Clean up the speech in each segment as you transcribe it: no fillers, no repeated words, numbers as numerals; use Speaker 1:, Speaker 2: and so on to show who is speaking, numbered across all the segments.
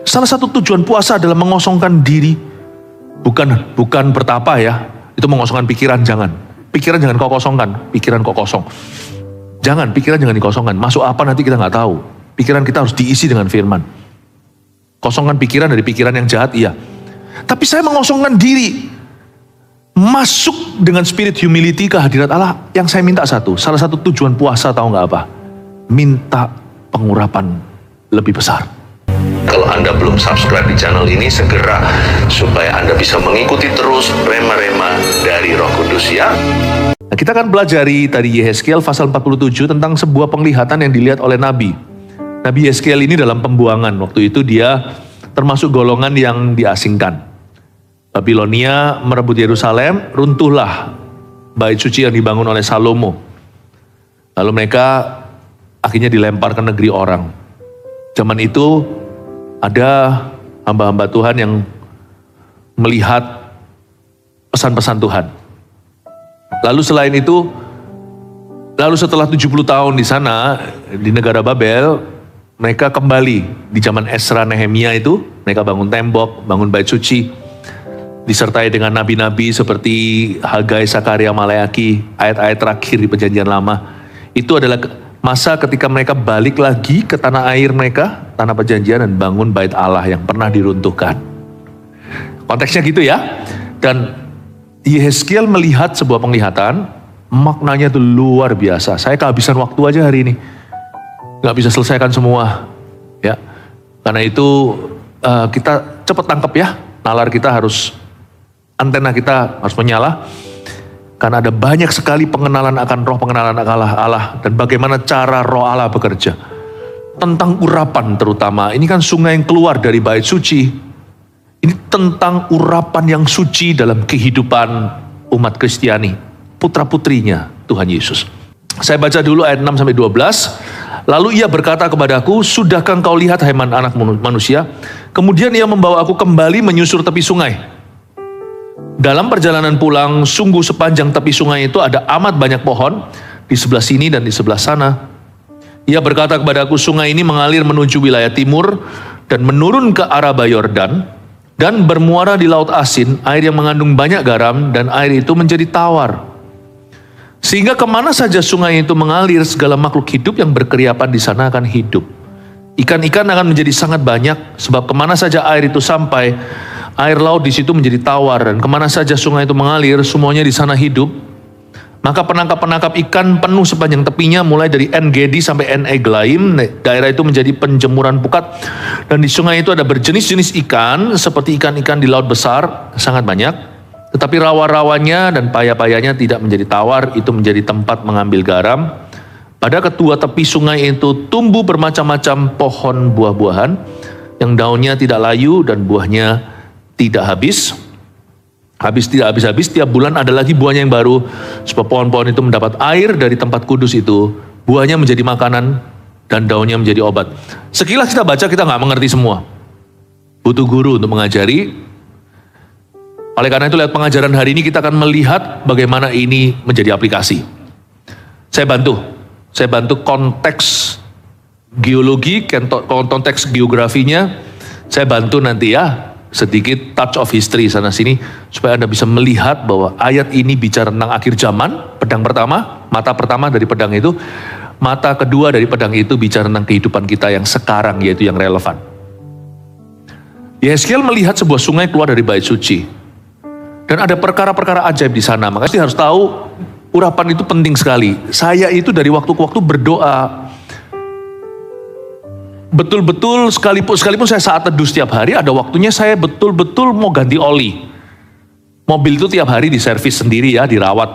Speaker 1: Salah satu tujuan puasa adalah mengosongkan diri. Bukan bertapa ya, itu mengosongkan pikiran, jangan. Pikiran jangan kau kosongkan, pikiran kau kosong. Jangan, pikiran jangan dikosongkan. Masuk apa nanti kita nggak tahu. Pikiran kita harus diisi dengan firman. Kosongkan pikiran dari pikiran yang jahat, iya. Tapi saya mengosongkan diri. Masuk dengan spirit humility ke hadirat Allah. Yang saya minta salah satu tujuan puasa tahu nggak apa? Minta pengurapan lebih besar.
Speaker 2: Kalau Anda belum subscribe di channel ini, segera supaya Anda bisa mengikuti terus rema-rema dari Roh Kudus ya.
Speaker 1: Nah, kita akan pelajari tadi Yehezkiel pasal 47 tentang sebuah penglihatan yang dilihat oleh Nabi. Nabi Yehezkiel ini dalam pembuangan. Waktu itu dia termasuk golongan yang diasingkan. Babilonia merebut Yerusalem, runtuhlah bait suci yang dibangun oleh Salomo. Lalu mereka akhirnya dilempar ke negeri orang. Zaman itu ada hamba-hamba Tuhan yang melihat pesan-pesan Tuhan. Lalu selain itu, setelah 70 tahun di sana, di negara Babel, mereka kembali di zaman Esra Nehemia itu, mereka bangun tembok, bangun bait suci, disertai dengan nabi-nabi seperti Hagai, Sakaria, Maleaki, ayat-ayat terakhir di Perjanjian Lama. Itu adalah masa ketika mereka balik lagi ke tanah air mereka, tanah perjanjian, dan bangun bait Allah yang pernah diruntuhkan. Konteksnya gitu ya. Dan Yehezkiel melihat sebuah penglihatan, maknanya itu luar biasa. Saya kehabisan waktu aja hari ini. Gak bisa selesaikan semua. Ya. Karena itu kita cepat tangkap ya. Nalar kita harus, antena kita harus menyala. Karena ada banyak sekali pengenalan akan roh, pengenalan akan Allah, dan bagaimana cara roh Allah bekerja. Tentang urapan terutama, ini kan sungai yang keluar dari bait suci. Ini tentang urapan yang suci dalam kehidupan umat Kristiani, putra-putrinya Tuhan Yesus. Saya baca dulu ayat 6-12. Lalu ia berkata kepadaku, sudahkah engkau lihat hai anak manusia? Kemudian ia membawa aku kembali menyusur tepi sungai. Dalam perjalanan pulang, sungguh sepanjang tepi sungai itu ada amat banyak pohon, di sebelah sini dan di sebelah sana. Ia berkata kepadaku, sungai ini mengalir menuju wilayah timur, dan menurun ke Araba Yordan, dan bermuara di Laut Asin, air yang mengandung banyak garam, dan air itu menjadi tawar. Sehingga kemana saja sungai itu mengalir, segala makhluk hidup yang berkeriapan di sana akan hidup. Ikan-ikan akan menjadi sangat banyak, sebab kemana saja air itu sampai, air laut di situ menjadi tawar, dan kemana saja sungai itu mengalir, semuanya di sana hidup. Maka penangkap-penangkap ikan penuh sepanjang tepinya, mulai dari En-Gedi sampai En-Eglaim. Daerah itu menjadi penjemuran pukat, dan di sungai itu ada berjenis-jenis ikan, seperti ikan-ikan di laut besar, sangat banyak. Tetapi rawa-rawanya dan paya-payanya tidak menjadi tawar, itu menjadi tempat mengambil garam. Pada kedua tepi sungai itu tumbuh bermacam-macam pohon buah-buahan, yang daunnya tidak layu dan buahnya tidak habis. Tidak habis-habis, tiap bulan ada lagi buahnya yang baru, sebab pohon-pohon itu mendapat air dari tempat kudus itu, buahnya menjadi makanan dan daunnya menjadi obat. Sekilas kita baca, kita nggak mengerti semua. Butuh guru untuk mengajari. Oleh karena itu lewat pengajaran hari ini kita akan melihat bagaimana ini menjadi aplikasi. Saya bantu konteks geologi, konteks geografinya, saya bantu nanti ya, sedikit touch of history sana sini, supaya Anda bisa melihat bahwa ayat ini bicara tentang akhir zaman, pedang pertama, mata pertama dari pedang itu, mata kedua dari pedang itu bicara tentang kehidupan kita yang sekarang, yaitu yang relevan. Yehezkiel melihat sebuah sungai keluar dari bait suci, dan ada perkara-perkara ajaib di sana. Makanya kita harus tahu, urapan itu penting sekali. Saya itu dari waktu ke waktu berdoa, betul-betul sekalipun saya saat teduh setiap hari, ada waktunya saya betul-betul mau ganti oli. Mobil itu tiap hari diservis sendiri ya, dirawat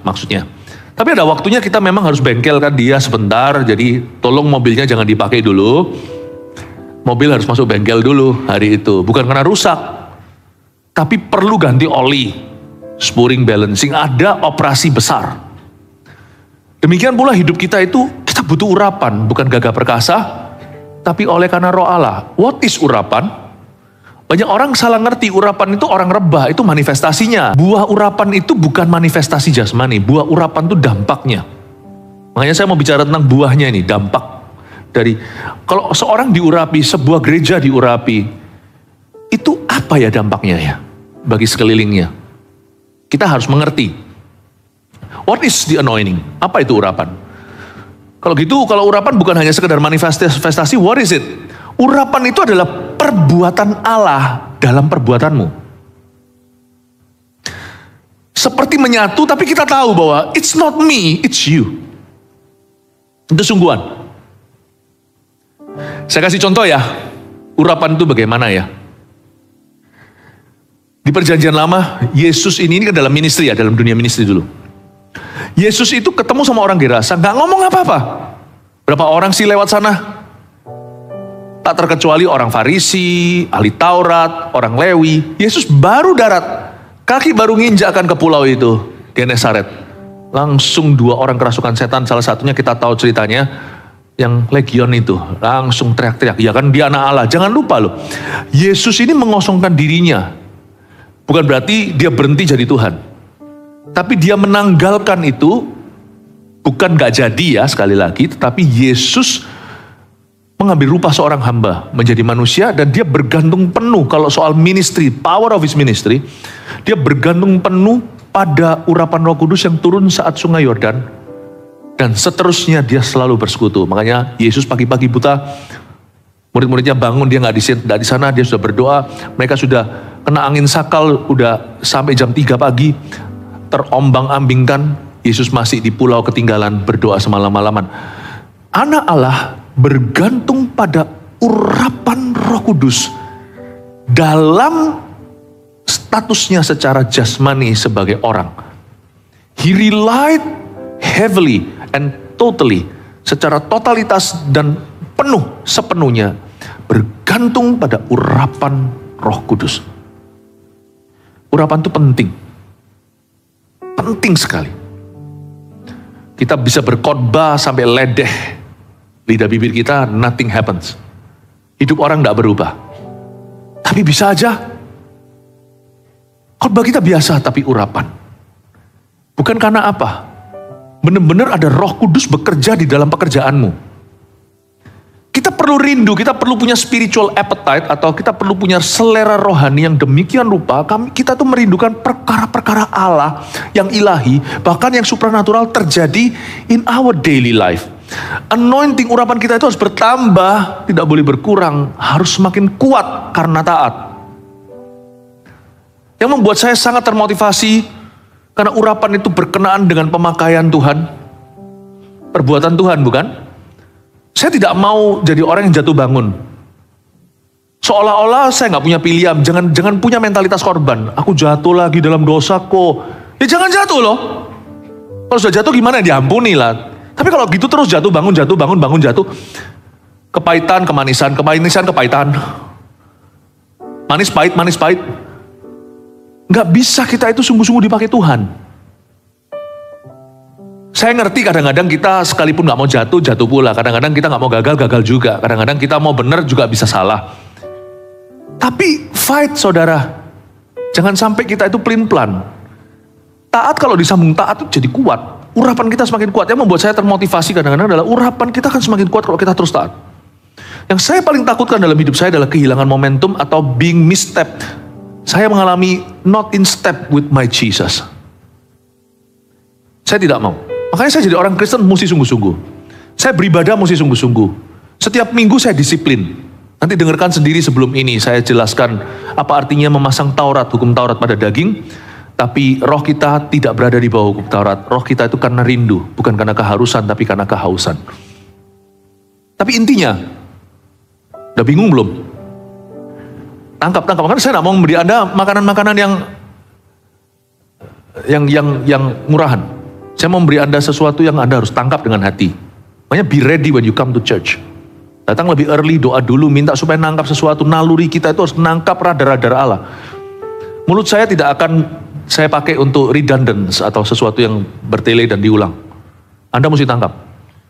Speaker 1: maksudnya. Tapi ada waktunya kita memang harus bengkelkan dia sebentar, jadi tolong mobilnya jangan dipakai dulu. Mobil harus masuk bengkel dulu hari itu, bukan karena rusak, tapi perlu ganti oli, spurring balancing, ada operasi besar. Demikian pula hidup kita itu, kita butuh urapan, bukan gagah perkasa, tapi oleh karena roh Allah. What is urapan? Banyak orang salah ngerti, urapan itu orang rebah, itu manifestasinya. Buah urapan itu bukan manifestasi jasmani, buah urapan itu dampaknya. Makanya saya mau bicara tentang buahnya ini, dampak. kalau seorang diurapi, sebuah gereja diurapi, itu apa ya dampaknya ya bagi sekelilingnya? Kita harus mengerti. What is the anointing? Apa itu urapan? Kalau gitu, kalau urapan bukan hanya sekedar manifestasi, what is it? Urapan itu adalah perbuatan Allah dalam perbuatanmu. Seperti menyatu, tapi kita tahu bahwa it's not me, it's you. Itu sungguhan. Saya kasih contoh ya, urapan itu bagaimana ya? Di perjanjian lama, Yesus ini kan dalam ministry ya, dalam dunia ministry dulu. Yesus itu ketemu sama orang Gerasa, gak ngomong apa-apa. Berapa orang sih lewat sana? Tak terkecuali orang Farisi, ahli Taurat, orang Lewi. Yesus baru darat, kaki baru nginjakkan ke pulau itu, Genesaret. Langsung 2 orang kerasukan setan, salah satunya kita tahu ceritanya, yang legion itu, langsung teriak-teriak. Ya kan dia anak Allah, jangan lupa loh. Yesus ini mengosongkan dirinya. Bukan berarti dia berhenti jadi Tuhan. Tapi dia menanggalkan itu, bukan gak jadi ya sekali lagi, tetapi Yesus mengambil rupa seorang hamba, menjadi manusia, dan dia bergantung penuh, kalau soal ministry, power of his ministry, dia bergantung penuh pada urapan Roh Kudus yang turun saat sungai Yordan, dan seterusnya dia selalu bersekutu. Makanya Yesus pagi-pagi buta, murid-muridnya bangun, dia nggak di sana, dia sudah berdoa, mereka sudah kena angin sakal, udah sampai jam 3 pagi, terombang-ambingkan, Yesus masih di pulau ketinggalan berdoa semalam-malaman. Anak Allah bergantung pada urapan Roh Kudus dalam statusnya secara jasmani sebagai orang. He relied heavily and totally, secara totalitas dan penuh sepenuhnya bergantung pada urapan Roh Kudus. Urapan itu penting. Penting sekali. Kita bisa berkhotbah sampai ledeh lidah bibir kita, nothing happens. Hidup orang gak berubah. Tapi bisa aja khotbah kita biasa, tapi urapan. Bukan karena apa? Benar-benar ada Roh Kudus bekerja di dalam pekerjaanmu. Kita perlu rindu, kita perlu punya spiritual appetite, atau kita perlu punya selera rohani yang demikian rupa, kita tuh merindukan perkara-perkara Allah yang ilahi, bahkan yang supranatural terjadi in our daily life. Anointing urapan kita itu harus bertambah, tidak boleh berkurang, harus semakin kuat karena taat. Yang membuat saya sangat termotivasi, karena urapan itu berkenaan dengan pemakaian Tuhan, perbuatan Tuhan, bukan? Saya tidak mau jadi orang yang jatuh bangun. Seolah-olah saya nggak punya pilihan, jangan punya mentalitas korban. Aku jatuh lagi dalam dosa kok. Ya jangan jatuh loh. Kalau sudah jatuh gimana? Diampuni lah. Tapi kalau gitu terus jatuh bangun, bangun jatuh. Kepahitan, kemanisan, kepahitan. Manis pahit. Nggak bisa kita itu sungguh-sungguh dipakai Tuhan. Saya ngerti kadang-kadang kita sekalipun nggak mau jatuh pula. Kadang-kadang kita nggak mau gagal juga. Kadang-kadang kita mau benar juga bisa salah. Tapi fight saudara. Jangan sampai kita itu pelin-pelan. Taat kalau disambung taat itu jadi kuat. Urapan kita semakin kuat. Yang membuat saya termotivasi kadang-kadang adalah urapan kita akan semakin kuat kalau kita terus taat. Yang saya paling takutkan dalam hidup saya adalah kehilangan momentum atau being misstep. Saya mengalami not in step with my Jesus. Saya tidak mau. Makanya saya jadi orang Kristen mesti sungguh-sungguh. Saya beribadah mesti sungguh-sungguh. Setiap minggu saya disiplin. Nanti dengarkan sendiri sebelum ini saya jelaskan apa artinya memasang Taurat, hukum Taurat pada daging. Tapi roh kita tidak berada di bawah hukum Taurat. Roh kita itu karena rindu, bukan karena keharusan, tapi karena kehausan. Tapi intinya, udah bingung belum? Tangkap. Makanya saya tidak mau memberi Anda makanan-makanan yang murahan. Saya mau memberi Anda sesuatu yang Anda harus tangkap dengan hati. Makanya be ready when you come to church. Datang lebih early, doa dulu, minta supaya nangkap sesuatu. Naluri kita itu harus nangkap radar-radar Allah. Mulut saya tidak akan saya pakai untuk redundance atau sesuatu yang bertele dan diulang. Anda mesti tangkap.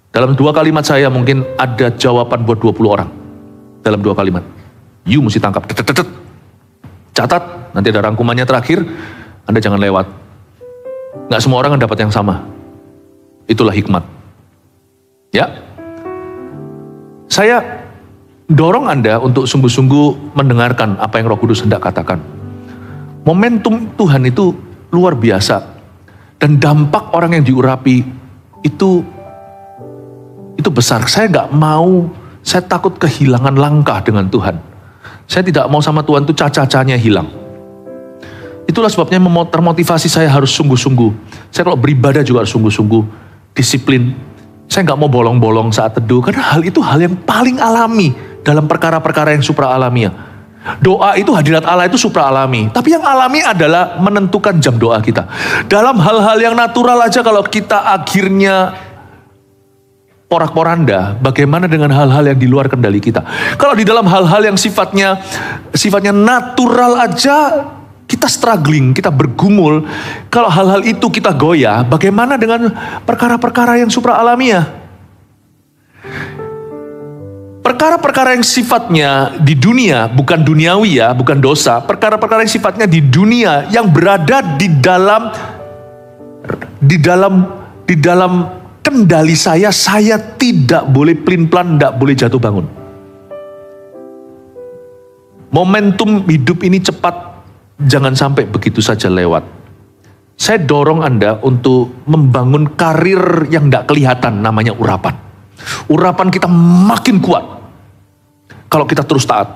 Speaker 1: Dalam 2 kalimat saya mungkin ada jawaban buat 20 orang. Dalam 2 kalimat. You mesti tangkap. Catat, nanti ada rangkumannya terakhir. Anda jangan lewat. Nggak semua orang dapat yang sama. Itulah hikmat. Ya. Saya dorong Anda untuk sungguh-sungguh mendengarkan apa yang Roh Kudus hendak katakan. Momentum Tuhan itu luar biasa. Dan dampak orang yang diurapi itu besar. Saya takut kehilangan langkah dengan Tuhan. Saya tidak mau sama Tuhan itu caca-cacanya hilang. Itulah sebabnya termotivasi saya harus sungguh-sungguh. Saya kalau beribadah juga harus sungguh-sungguh, disiplin. Saya nggak mau bolong-bolong saat teduh, karena hal itu hal yang paling alami dalam perkara-perkara yang supra alamiah. Doa itu hadirat Allah itu supra alami, tapi yang alami adalah menentukan jam doa kita. Dalam hal-hal yang natural aja kalau kita akhirnya porak-poranda, bagaimana dengan hal-hal yang di luar kendali kita? Kalau di dalam hal-hal yang sifatnya natural aja, kita struggling, kita bergumul. Kalau hal-hal itu kita goyah, bagaimana dengan perkara-perkara yang supra alamiah? Perkara-perkara yang sifatnya di dunia, bukan duniawi ya, bukan dosa. Perkara-perkara yang sifatnya di dunia, yang berada di dalam kendali saya tidak boleh pelin-pelan, tidak boleh jatuh bangun. Momentum hidup ini cepat, jangan sampai begitu saja lewat. Saya dorong Anda untuk membangun karir yang tidak kelihatan, namanya urapan. Urapan kita makin kuat kalau kita terus taat.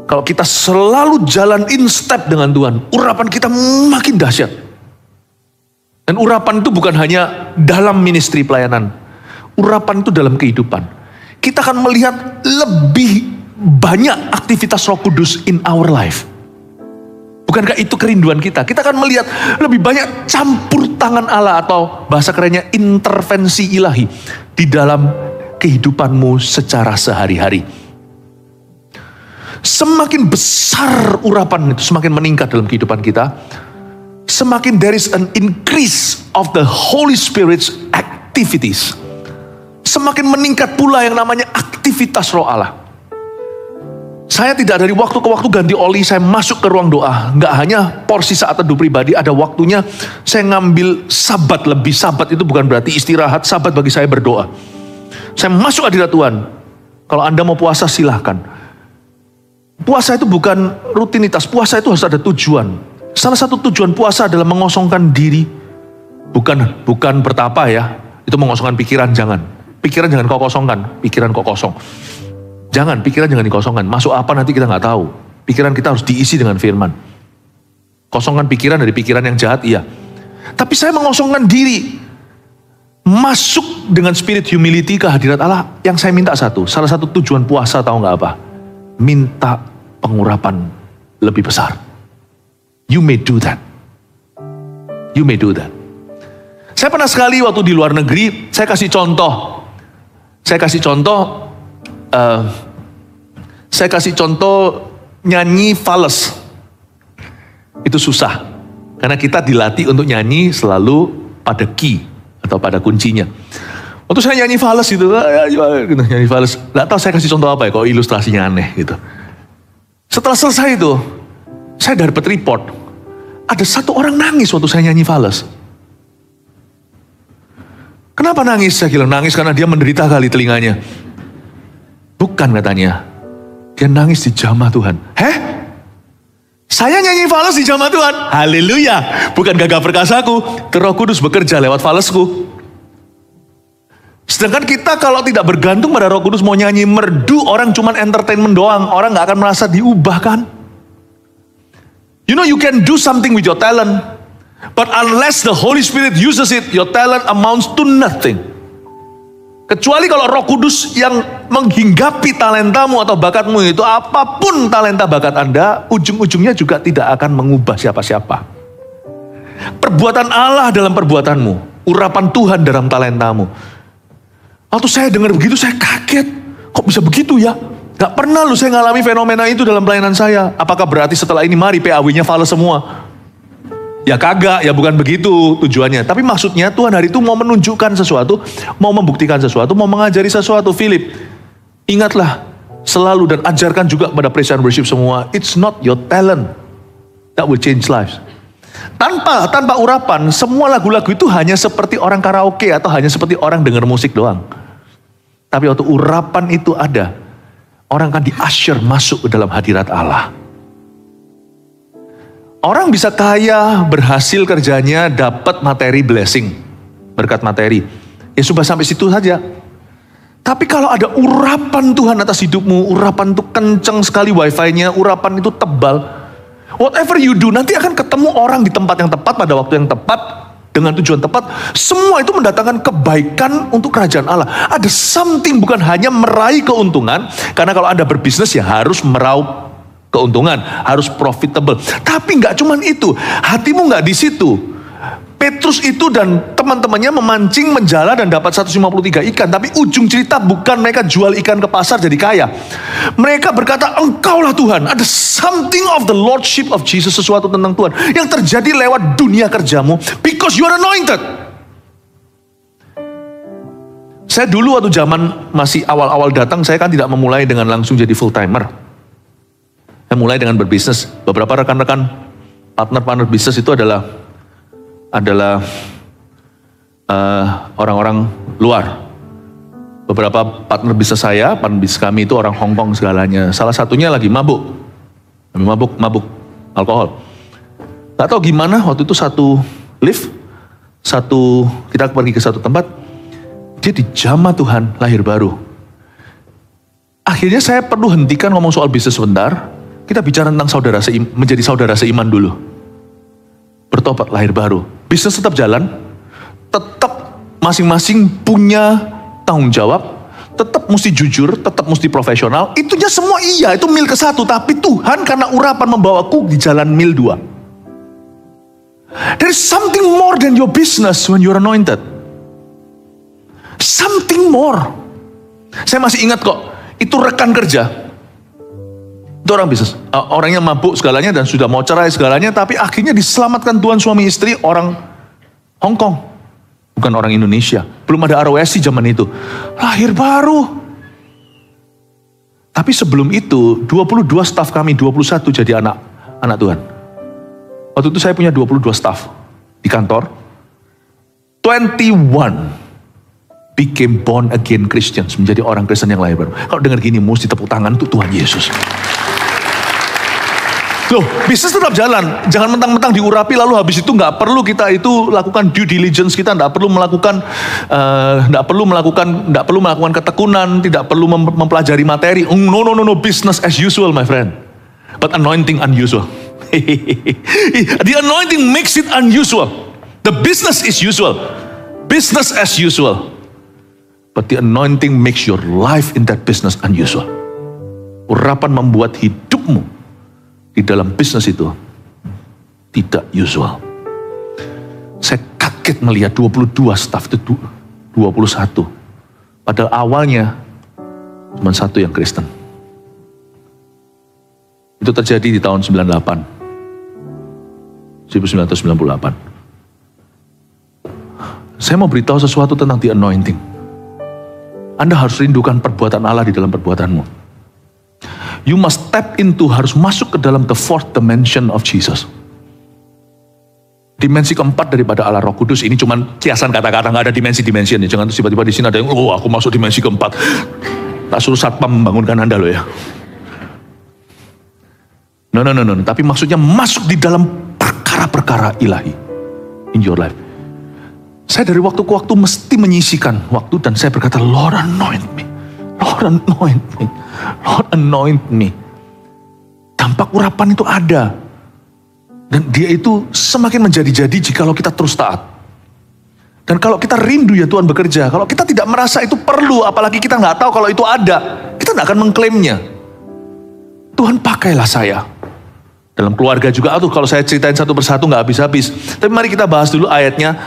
Speaker 1: Kalau kita selalu jalan in step dengan Tuhan, urapan kita makin dahsyat. Dan urapan itu bukan hanya dalam ministry pelayanan. Urapan itu dalam kehidupan. Kita akan melihat lebih banyak aktivitas Roh Kudus in our life. Bukankah itu kerinduan kita? Kita akan melihat lebih banyak campur tangan Allah, atau bahasa kerennya intervensi ilahi di dalam kehidupanmu secara sehari-hari. Semakin besar urapan itu, semakin meningkat dalam kehidupan kita, semakin there is an increase of the Holy Spirit's activities. Semakin meningkat pula yang namanya aktivitas Roh Allah. Saya tidak dari waktu ke waktu ganti oli, saya masuk ke ruang doa. Nggak hanya porsi saat teduh pribadi, ada waktunya saya ngambil sabat lebih. Sabat itu bukan berarti istirahat, sabat bagi saya berdoa. Saya masuk hadirat Tuhan. Kalau Anda mau puasa silahkan. Puasa itu bukan rutinitas, puasa itu harus ada tujuan. Salah satu tujuan puasa adalah mengosongkan diri. Bukan bertapa ya, itu mengosongkan pikiran, jangan. Pikiran jangan kau kosongkan, pikiran kau kosong. Jangan, pikiran jangan dikosongkan. Masuk apa nanti kita nggak tahu. Pikiran kita harus diisi dengan firman. Kosongkan pikiran dari pikiran yang jahat, iya. Tapi saya mengosongkan diri. Masuk dengan spirit humility ke hadirat Allah. Yang saya minta salah satu tujuan puasa tahu nggak apa? Minta pengurapan lebih besar. You may do that. You may do that. Saya pernah sekali waktu di luar negeri, saya kasih contoh nyanyi fales. Itu susah. Karena kita dilatih untuk nyanyi selalu pada key atau pada kuncinya. Waktu saya nyanyi fales gitu, nyanyi fales. Gak tahu saya kasih contoh apa ya, kok ilustrasinya aneh gitu. Setelah selesai itu, saya dapat report. Ada satu orang nangis waktu saya nyanyi fales. Kenapa nangis? Saya bilang nangis karena dia menderita kali telinganya. Bukan katanya. Dia nangis di jamah Tuhan. Saya nyanyi fales di jamah Tuhan. Haleluya. Bukan gagah perkasaku. Roh Kudus bekerja lewat falesku. Sedangkan kita kalau tidak bergantung pada Roh Kudus, mau nyanyi merdu, orang cuman entertainment doang. Orang gak akan merasa diubah kan. You know you can do something with your talent. But unless the Holy Spirit uses it, your talent amounts to nothing. Kecuali kalau Roh Kudus yang menghinggapi talentamu atau bakatmu itu, apapun talenta bakat Anda, ujung-ujungnya juga tidak akan mengubah siapa-siapa. Perbuatan Allah dalam perbuatanmu, urapan Tuhan dalam talentamu. Waktu saya dengar begitu, saya kaget. Kok bisa begitu ya? Gak pernah saya ngalami fenomena itu dalam pelayanan saya. Apakah berarti setelah ini mari PAW-nya fales semua? Ya kagak, ya bukan begitu tujuannya. Tapi maksudnya Tuhan hari itu mau menunjukkan sesuatu, mau membuktikan sesuatu, mau mengajari sesuatu. Philip, ingatlah selalu dan ajarkan juga kepada praise and worship semua. It's not your talent that will change lives. Tanpa urapan, semua lagu-lagu itu hanya seperti orang karaoke atau hanya seperti orang dengar musik doang. Tapi waktu urapan itu ada, orang akan di-usher masuk ke dalam hadirat Allah. Orang bisa kaya, berhasil kerjanya, dapat materi blessing, berkat materi. Ya sudah sampai situ saja. Tapi kalau ada urapan Tuhan atas hidupmu, urapan itu kenceng sekali wifi-nya, urapan itu tebal. Whatever you do, nanti akan ketemu orang di tempat yang tepat, pada waktu yang tepat, dengan tujuan tepat. Semua itu mendatangkan kebaikan untuk kerajaan Allah. Ada something, bukan hanya meraih keuntungan, karena kalau Anda berbisnis ya harus meraup keuntungan, harus profitable. Tapi nggak cuman itu, hatimu nggak di situ. Petrus itu dan teman-temannya memancing, menjala dan dapat 153 ikan. Tapi ujung cerita bukan mereka jual ikan ke pasar jadi kaya. Mereka berkata, Engkaulah Tuhan. Ada something of the Lordship of Jesus, sesuatu tentang Tuhan yang terjadi lewat dunia kerjamu, because you are anointed. Saya dulu waktu zaman masih awal-awal datang, saya kan tidak memulai dengan langsung jadi full timer. Saya mulai dengan berbisnis. Beberapa rekan-rekan partner bisnis itu adalah orang-orang luar. Beberapa partner bisnis kami itu orang Hong Kong segalanya. Salah satunya lagi mabuk alkohol. Gak tahu gimana waktu itu satu lift, kita pergi ke satu tempat, dia dijamah Tuhan lahir baru. Akhirnya saya perlu hentikan ngomong soal bisnis sebentar. Kita bicara tentang menjadi saudara seiman dulu. Bertobat lahir baru. Bisnis tetap jalan, tetap masing-masing punya tanggung jawab, tetap mesti jujur, tetap mesti profesional. Itunya semua iya, itu mil ke-1. Tapi Tuhan karena urapan membawaku di jalan mil 2. There is something more than your business when you're anointed. Something more. Saya masih ingat kok, itu rekan kerja. Itu orang bisnis, orangnya mabuk segalanya dan sudah mau cerai segalanya, tapi akhirnya diselamatkan Tuhan, suami istri orang Hong Kong, bukan orang Indonesia. Belum ada ROSI zaman itu, lahir baru. Tapi sebelum itu 22 staf kami, 21 jadi anak Tuhan. Waktu itu saya punya 22 staf di kantor. 21 became born again Christians, menjadi orang Kristen yang lahir baru. Kalau dengar gini mesti tepuk tangan untuk Tuhan Yesus. Loh, bisnis tetap jalan. Jangan mentang-mentang diurapi lalu habis itu nggak perlu kita itu lakukan due diligence, kita nggak perlu melakukan ketekunan, tidak perlu mempelajari materi. No, business as usual, my friend. But anointing unusual. The anointing makes it unusual. The business is usual. Business as usual. But the anointing makes your life in that business unusual. Urapan membuat hidupmu di dalam bisnis itu tidak usual. Saya kaget melihat 22 staf itu 21. Padahal awalnya cuma satu yang Kristen. Itu terjadi di tahun 1998. Saya mau beritahu sesuatu tentang the anointing. Anda harus rindukan perbuatan Allah di dalam perbuatanmu. You must tap into, harus masuk ke dalam the fourth dimension of Jesus. Dimensi keempat daripada Allah Roh Kudus. Ini cuman kiasan kata-kata, gak ada dimensi-dimensinya. Jangan terus tiba-tiba di sini ada yang, aku masuk dimensi keempat. Tak suruh satpam membangunkan Anda loh ya. No. Tapi maksudnya masuk di dalam perkara-perkara ilahi in your life. Saya dari waktu ke waktu mesti menyisikan waktu dan saya berkata, Lord anoint me. Lord anoint me. Lord anoint me. Dampak urapan itu ada. Dan dia itu semakin menjadi-jadi jikalau kita terus taat. Dan kalau kita rindu ya Tuhan bekerja. Kalau kita tidak merasa itu perlu, apalagi kita nggak tahu kalau itu ada, kita nggak akan mengklaimnya. Tuhan pakailah saya. Dalam keluarga juga, kalau saya ceritain satu persatu nggak habis-habis. Tapi mari kita bahas dulu ayatnya.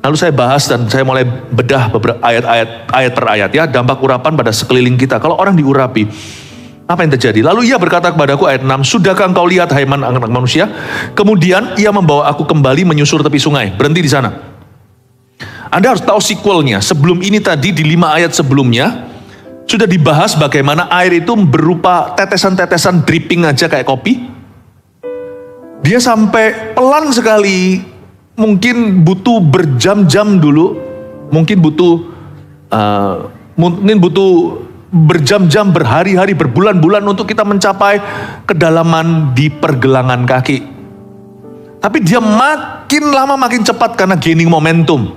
Speaker 1: Lalu saya bahas dan saya mulai bedah beberapa ayat per ayat ya. Dampak urapan pada sekeliling kita. Kalau orang diurapi, apa yang terjadi? Lalu ia berkata kepadaku ayat 6, sudahkah engkau lihat hai anak manusia? Kemudian ia membawa aku kembali menyusur tepi sungai. Berhenti di sana. Anda harus tahu sequelnya. Sebelum ini tadi di 5 ayat sebelumnya, sudah dibahas bagaimana air itu berupa tetesan-tetesan dripping aja kayak kopi. Dia sampai pelan sekali. Mungkin butuh berjam-jam dulu, mungkin butuh Mungkin butuh berjam-jam, berhari-hari, berbulan-bulan untuk kita mencapai kedalaman di pergelangan kaki. Tapi dia makin lama makin cepat karena gaining momentum.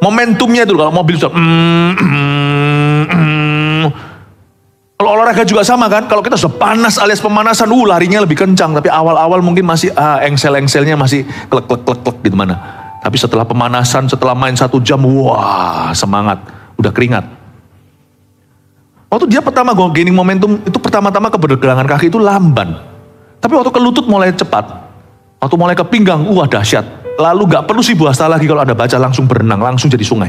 Speaker 1: Momentumnya itu kalau mobil sudah kalau olahraga juga sama kan, kalau kita sudah panas alias pemanasan, larinya lebih kencang, tapi awal-awal mungkin masih engsel-engselnya masih klek gitu mana. Tapi setelah pemanasan, setelah main 1 jam, wah semangat, udah keringat. Waktu dia pertama gaining momentum, itu pertama-tama ke pergelangan kaki itu lamban. Tapi waktu ke lutut mulai cepat, waktu mulai ke pinggang, wah dahsyat. Lalu gak perlu sih buasta lagi kalau Anda baca, langsung berenang, langsung jadi sungai.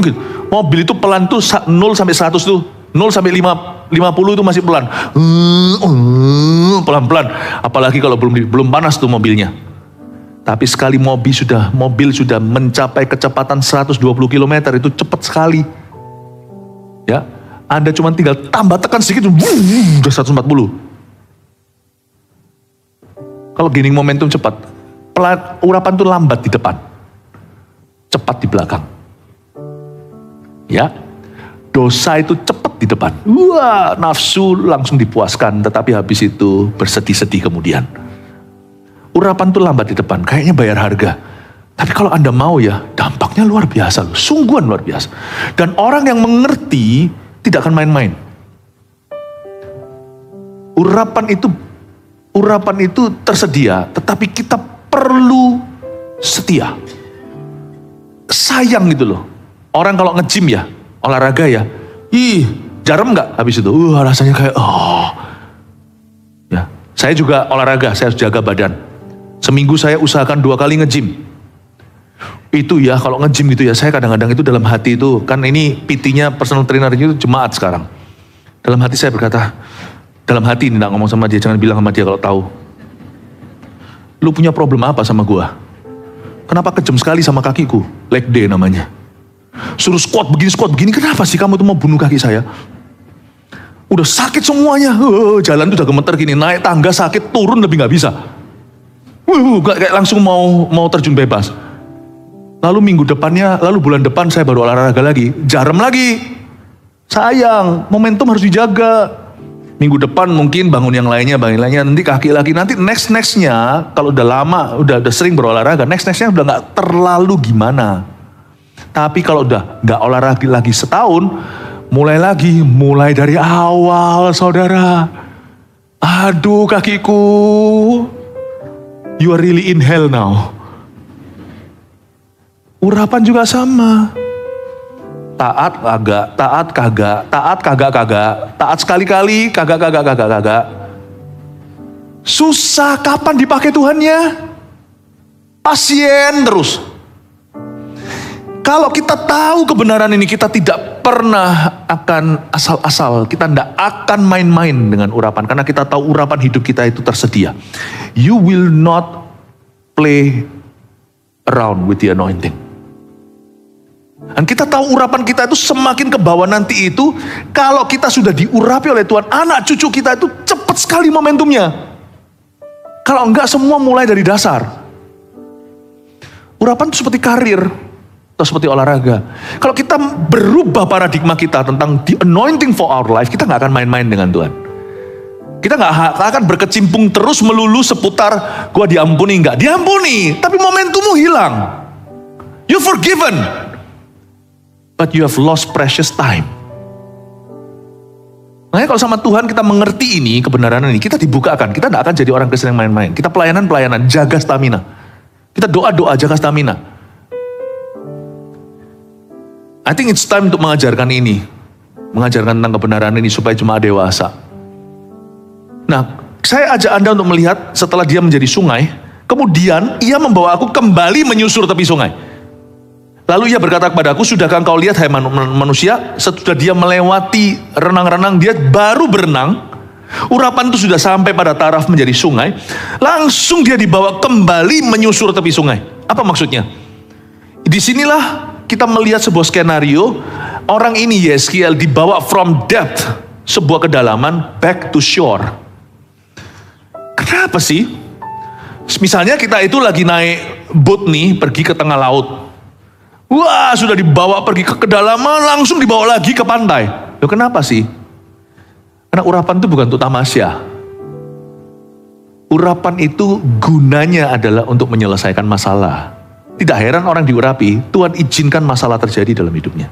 Speaker 1: Gitu. Mobil itu pelan tuh 0 sampai 100 tuh, 0 sampai 50 itu masih pelan. Pelan-pelan, apalagi kalau belum panas tuh mobilnya. Tapi sekali mobil sudah mencapai kecepatan 120 km itu cepat sekali. Ya, Anda cuma tinggal tambah tekan sedikit udah 140. Kalau gaining momentum cepat, urapan tuh lambat di depan, cepat di belakang. Ya, dosa itu cepat di depan. Wah, nafsu langsung dipuaskan, tetapi habis itu bersedih-sedih kemudian. Urapan tuh lambat di depan, kayaknya bayar harga. Tapi kalau Anda mau ya, dampaknya luar biasa loh, sungguhan luar biasa. Dan orang yang mengerti tidak akan main-main. Urapan itu tersedia, tetapi kita perlu setia. Sayang gitu loh. Orang kalau nge-gym ya, olahraga ya, jarum nggak habis itu? Rasanya kayak, Ya, saya juga olahraga, saya harus jaga badan. Seminggu saya usahakan 2 kali nge-gym. Itu ya, kalau nge-gym gitu ya, saya kadang-kadang itu dalam hati itu, kan ini PT-nya, personal trainer-nya itu jemaat sekarang. Dalam hati saya berkata, dalam hati ini gak ngomong sama dia, jangan bilang sama dia kalau tahu. Lu punya problem apa sama gua? Kenapa kejam sekali sama kakiku? Leg day namanya. Suruh squat begini, kenapa sih kamu tuh mau bunuh kaki saya? Udah sakit semuanya, jalan tuh udah gemeter gini, naik tangga sakit, turun lebih gak bisa. Kayak langsung mau terjun bebas. Lalu bulan depan saya baru olahraga lagi, jarum lagi. Sayang, momentum harus dijaga. Minggu depan mungkin bangun yang lainnya, nanti kaki lagi, nanti nextnya kalau udah lama, udah sering berolahraga, nextnya udah gak terlalu gimana. Tapi kalau udah gak olahraga lagi setahun, mulai dari awal saudara. Aduh kakiku, you are really in hell now. Urapan juga sama. Taat kagak, taat sekali-kali, kagak. Susah, kapan dipakai Tuhannya? Pasien terus. Kalau kita tahu kebenaran ini, kita tidak pernah akan asal-asal, kita tidak akan main-main dengan urapan, karena kita tahu urapan hidup kita itu tersedia. You will not play around with the anointing. Dan kita tahu urapan kita itu semakin ke bawah nanti itu, kalau kita sudah diurapi oleh Tuhan, anak cucu kita itu cepat sekali momentumnya. Kalau enggak, semua mulai dari dasar. Urapan itu seperti karir, atau seperti olahraga. Kalau kita berubah paradigma kita tentang the anointing for our life, kita nggak akan main-main dengan Tuhan. Kita nggak akan berkecimpung terus melulu seputar gua diampuni nggak diampuni, tapi momentummu hilang. You forgiven, but you have lost precious time. Makanya kalau sama Tuhan kita mengerti ini, kebenaran ini, kita dibukakan. Kita nggak akan jadi orang Kristen yang main-main. Kita pelayanan, jaga stamina. Kita doa, jaga stamina. I think it's time untuk mengajarkan ini. Mengajarkan tentang kebenaran ini supaya jemaat dewasa. Nah, saya ajak Anda untuk melihat setelah dia menjadi sungai, kemudian ia membawa aku kembali menyusur tepi sungai. Lalu ia berkata kepadaku, sudahkah engkau lihat hai manusia, setelah dia melewati renang-renang, dia baru berenang, urapan itu sudah sampai pada taraf menjadi sungai, langsung dia dibawa kembali menyusur tepi sungai. Apa maksudnya? Disinilah kita melihat sebuah skenario, orang ini Yeskiel dibawa from depth, sebuah kedalaman, back to shore. Kenapa sih? Misalnya kita itu lagi naik boat nih, pergi ke tengah laut. Wah, sudah dibawa pergi ke kedalaman, langsung dibawa lagi ke pantai. Loh, kenapa sih? Karena urapan itu bukan untuk tamasya. Urapan itu gunanya adalah untuk menyelesaikan masalah. Tidak heran orang diurapi, Tuhan izinkan masalah terjadi dalam hidupnya.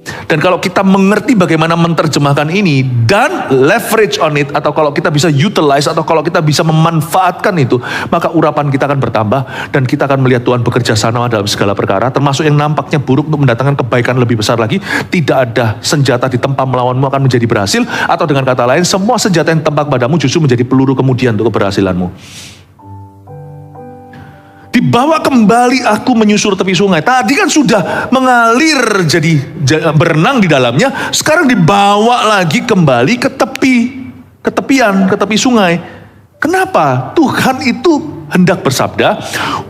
Speaker 1: Dan kalau kita mengerti bagaimana menerjemahkan ini dan leverage on it, atau kalau kita bisa utilize, atau kalau kita bisa memanfaatkan itu, maka urapan kita akan bertambah dan kita akan melihat Tuhan bekerja sama dalam segala perkara, termasuk yang nampaknya buruk untuk mendatangkan kebaikan lebih besar lagi. Tidak ada senjata ditempa melawanmu akan menjadi berhasil, atau dengan kata lain, semua senjata yang ditempa padamu justru menjadi peluru kemudian untuk keberhasilanmu. Dibawa kembali aku menyusur tepi sungai. Tadi kan sudah mengalir jadi berenang di dalamnya. Sekarang dibawa lagi kembali ke tepian, ke tepi sungai. Kenapa? Tuhan itu hendak bersabda,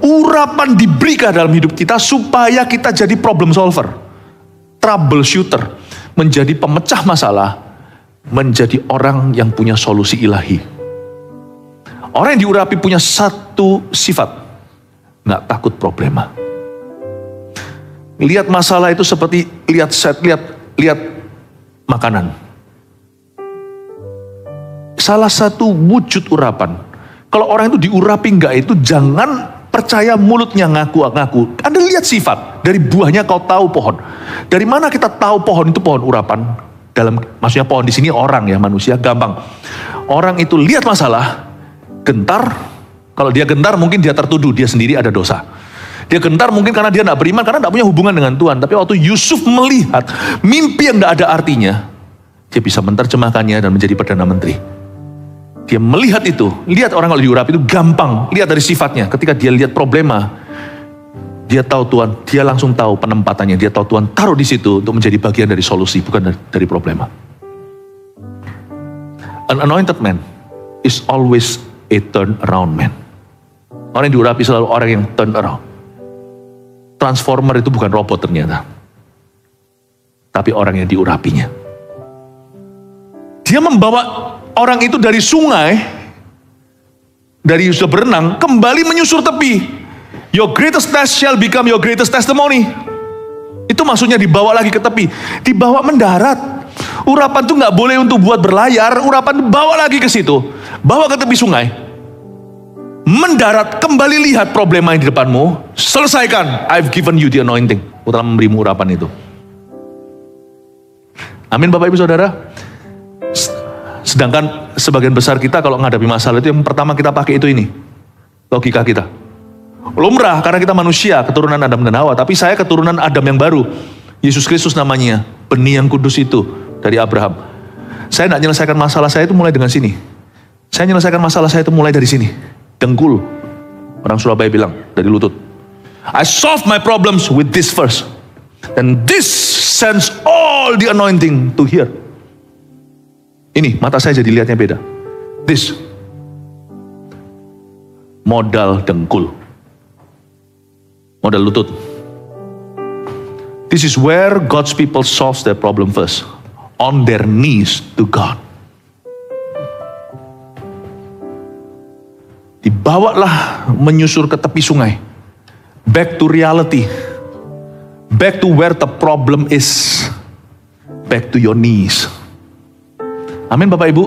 Speaker 1: urapan diberikan dalam hidup kita supaya kita jadi problem solver, troubleshooter, menjadi pemecah masalah, menjadi orang yang punya solusi ilahi. Orang yang diurapi punya satu sifat, nggak takut problema. Lihat masalah itu seperti lihat makanan. Salah satu wujud urapan. Kalau orang itu diurapi enggak, itu jangan percaya mulutnya ngaku-ngaku. Anda lihat sifat, dari buahnya kau tahu pohon. Dari mana kita tahu pohon itu pohon urapan? Maksudnya pohon di sini orang ya, manusia, gampang. Orang itu lihat masalah, gentar. Kalau dia gentar mungkin dia tertuduh, dia sendiri ada dosa. Dia gentar mungkin karena dia tidak beriman, karena tidak punya hubungan dengan Tuhan. Tapi waktu Yusuf melihat mimpi yang tidak ada artinya, dia bisa menerjemahkannya dan menjadi Perdana Menteri. Dia melihat itu, lihat orang kalau diurapi itu gampang. Lihat dari sifatnya, ketika dia lihat problema, dia tahu Tuhan, dia langsung tahu penempatannya. Dia tahu Tuhan taruh di situ untuk menjadi bagian dari solusi, bukan dari problema. An anointed man is always a turn around man. Orang yang diurapi selalu orang yang turn around. Transformer itu bukan robot ternyata, tapi orang yang diurapinya. Dia membawa orang itu dari sungai, dari sudah berenang, kembali menyusur tepi. Your greatest test shall become your greatest testimony. Itu maksudnya dibawa lagi ke tepi, dibawa mendarat. Urapan itu nggak boleh untuk buat berlayar, urapan bawa lagi ke situ, bawa ke tepi sungai. Mendarat, kembali lihat problema yang di depanmu, selesaikan. I've given you the anointing. Aku telah memberimu urapan itu. Amin Bapak Ibu Saudara. Sedangkan sebagian besar kita kalau menghadapi masalah itu yang pertama kita pakai itu ini. Logika kita. Lumrah karena kita manusia, keturunan Adam dan Hawa. Tapi saya keturunan Adam yang baru. Yesus Kristus namanya, benih yang kudus itu dari Abraham. Saya tidak menyelesaikan masalah saya itu mulai dengan sini. Saya menyelesaikan masalah saya itu mulai dari sini. Dengkul. Orang Surabaya bilang, dari lutut. I solve my problems with this first. And this sends all the anointing to here. Ini, mata saya jadi lihatnya beda. This. Modal dengkul. Modal lutut. This is where God's people solve their problem first. On their knees to God. Dibawalah menyusur ke tepi sungai. Back to reality. Back to where the problem is. Back to your knees. Amin Bapak Ibu.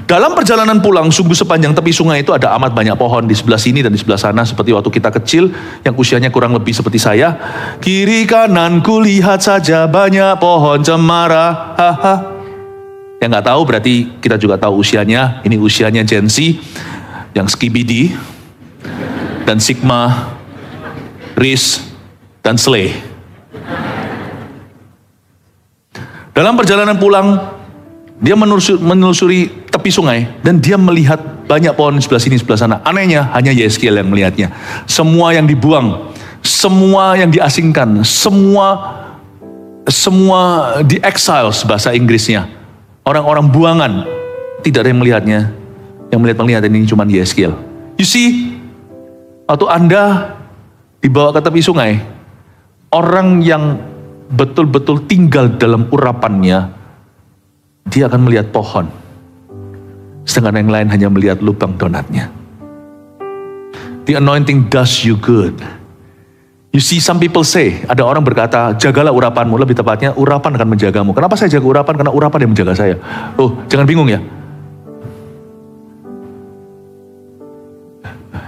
Speaker 1: Dalam perjalanan pulang, sungguh sepanjang tepi sungai itu ada amat banyak pohon di sebelah sini dan di sebelah sana. Seperti waktu kita kecil, yang usianya kurang lebih seperti saya. Kiri kanan ku lihat saja banyak pohon cemara. Haha. Yang nggak tahu berarti kita juga tahu usianya. Ini usianya Gen Z, yang Skibidi, dan Sigma, Riz, dan Slay. Dalam perjalanan pulang, dia menelusuri tepi sungai, dan dia melihat banyak pohon sebelah sini, sebelah sana. Anehnya, hanya Yeskiel yang melihatnya. Semua yang dibuang, semua yang diasingkan, semua di exiles bahasa Inggrisnya. Orang-orang buangan, tidak ada yang melihatnya. Yang melihat ini cuma Yeskiel. You see, waktu Anda dibawa ke tepi sungai, orang yang betul-betul tinggal dalam urapannya, dia akan melihat pohon. Sedangkan yang lain hanya melihat lubang donatnya. The anointing does you good. You see, some people say, ada orang berkata, jagalah urapanmu, lebih tepatnya urapan akan menjagamu. Kenapa saya jaga urapan? Karena urapan yang menjaga saya. Oh, jangan bingung ya.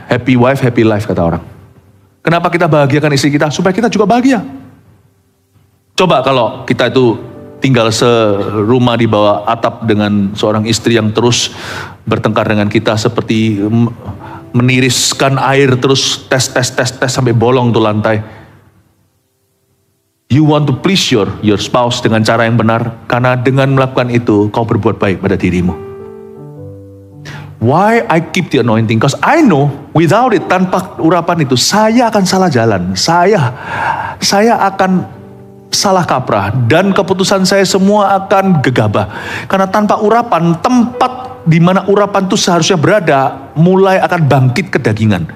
Speaker 1: Happy wife, happy life, kata orang. Kenapa kita bahagiakan istri kita? Supaya kita juga bahagia. Coba kalau kita itu tinggal serumah di bawah atap dengan seorang istri yang terus bertengkar dengan kita seperti meniriskan air terus tes sampai bolong tuh lantai. You want to please your spouse dengan cara yang benar, karena dengan melakukan itu kau berbuat baik pada dirimu. Why I keep the anointing? Because I know without it, tanpa urapan itu saya akan salah jalan. Saya akan salah kaprah dan keputusan saya semua akan gegabah. Karena tanpa urapan, tempat di mana urapan itu seharusnya berada mulai akan bangkit kedagingan.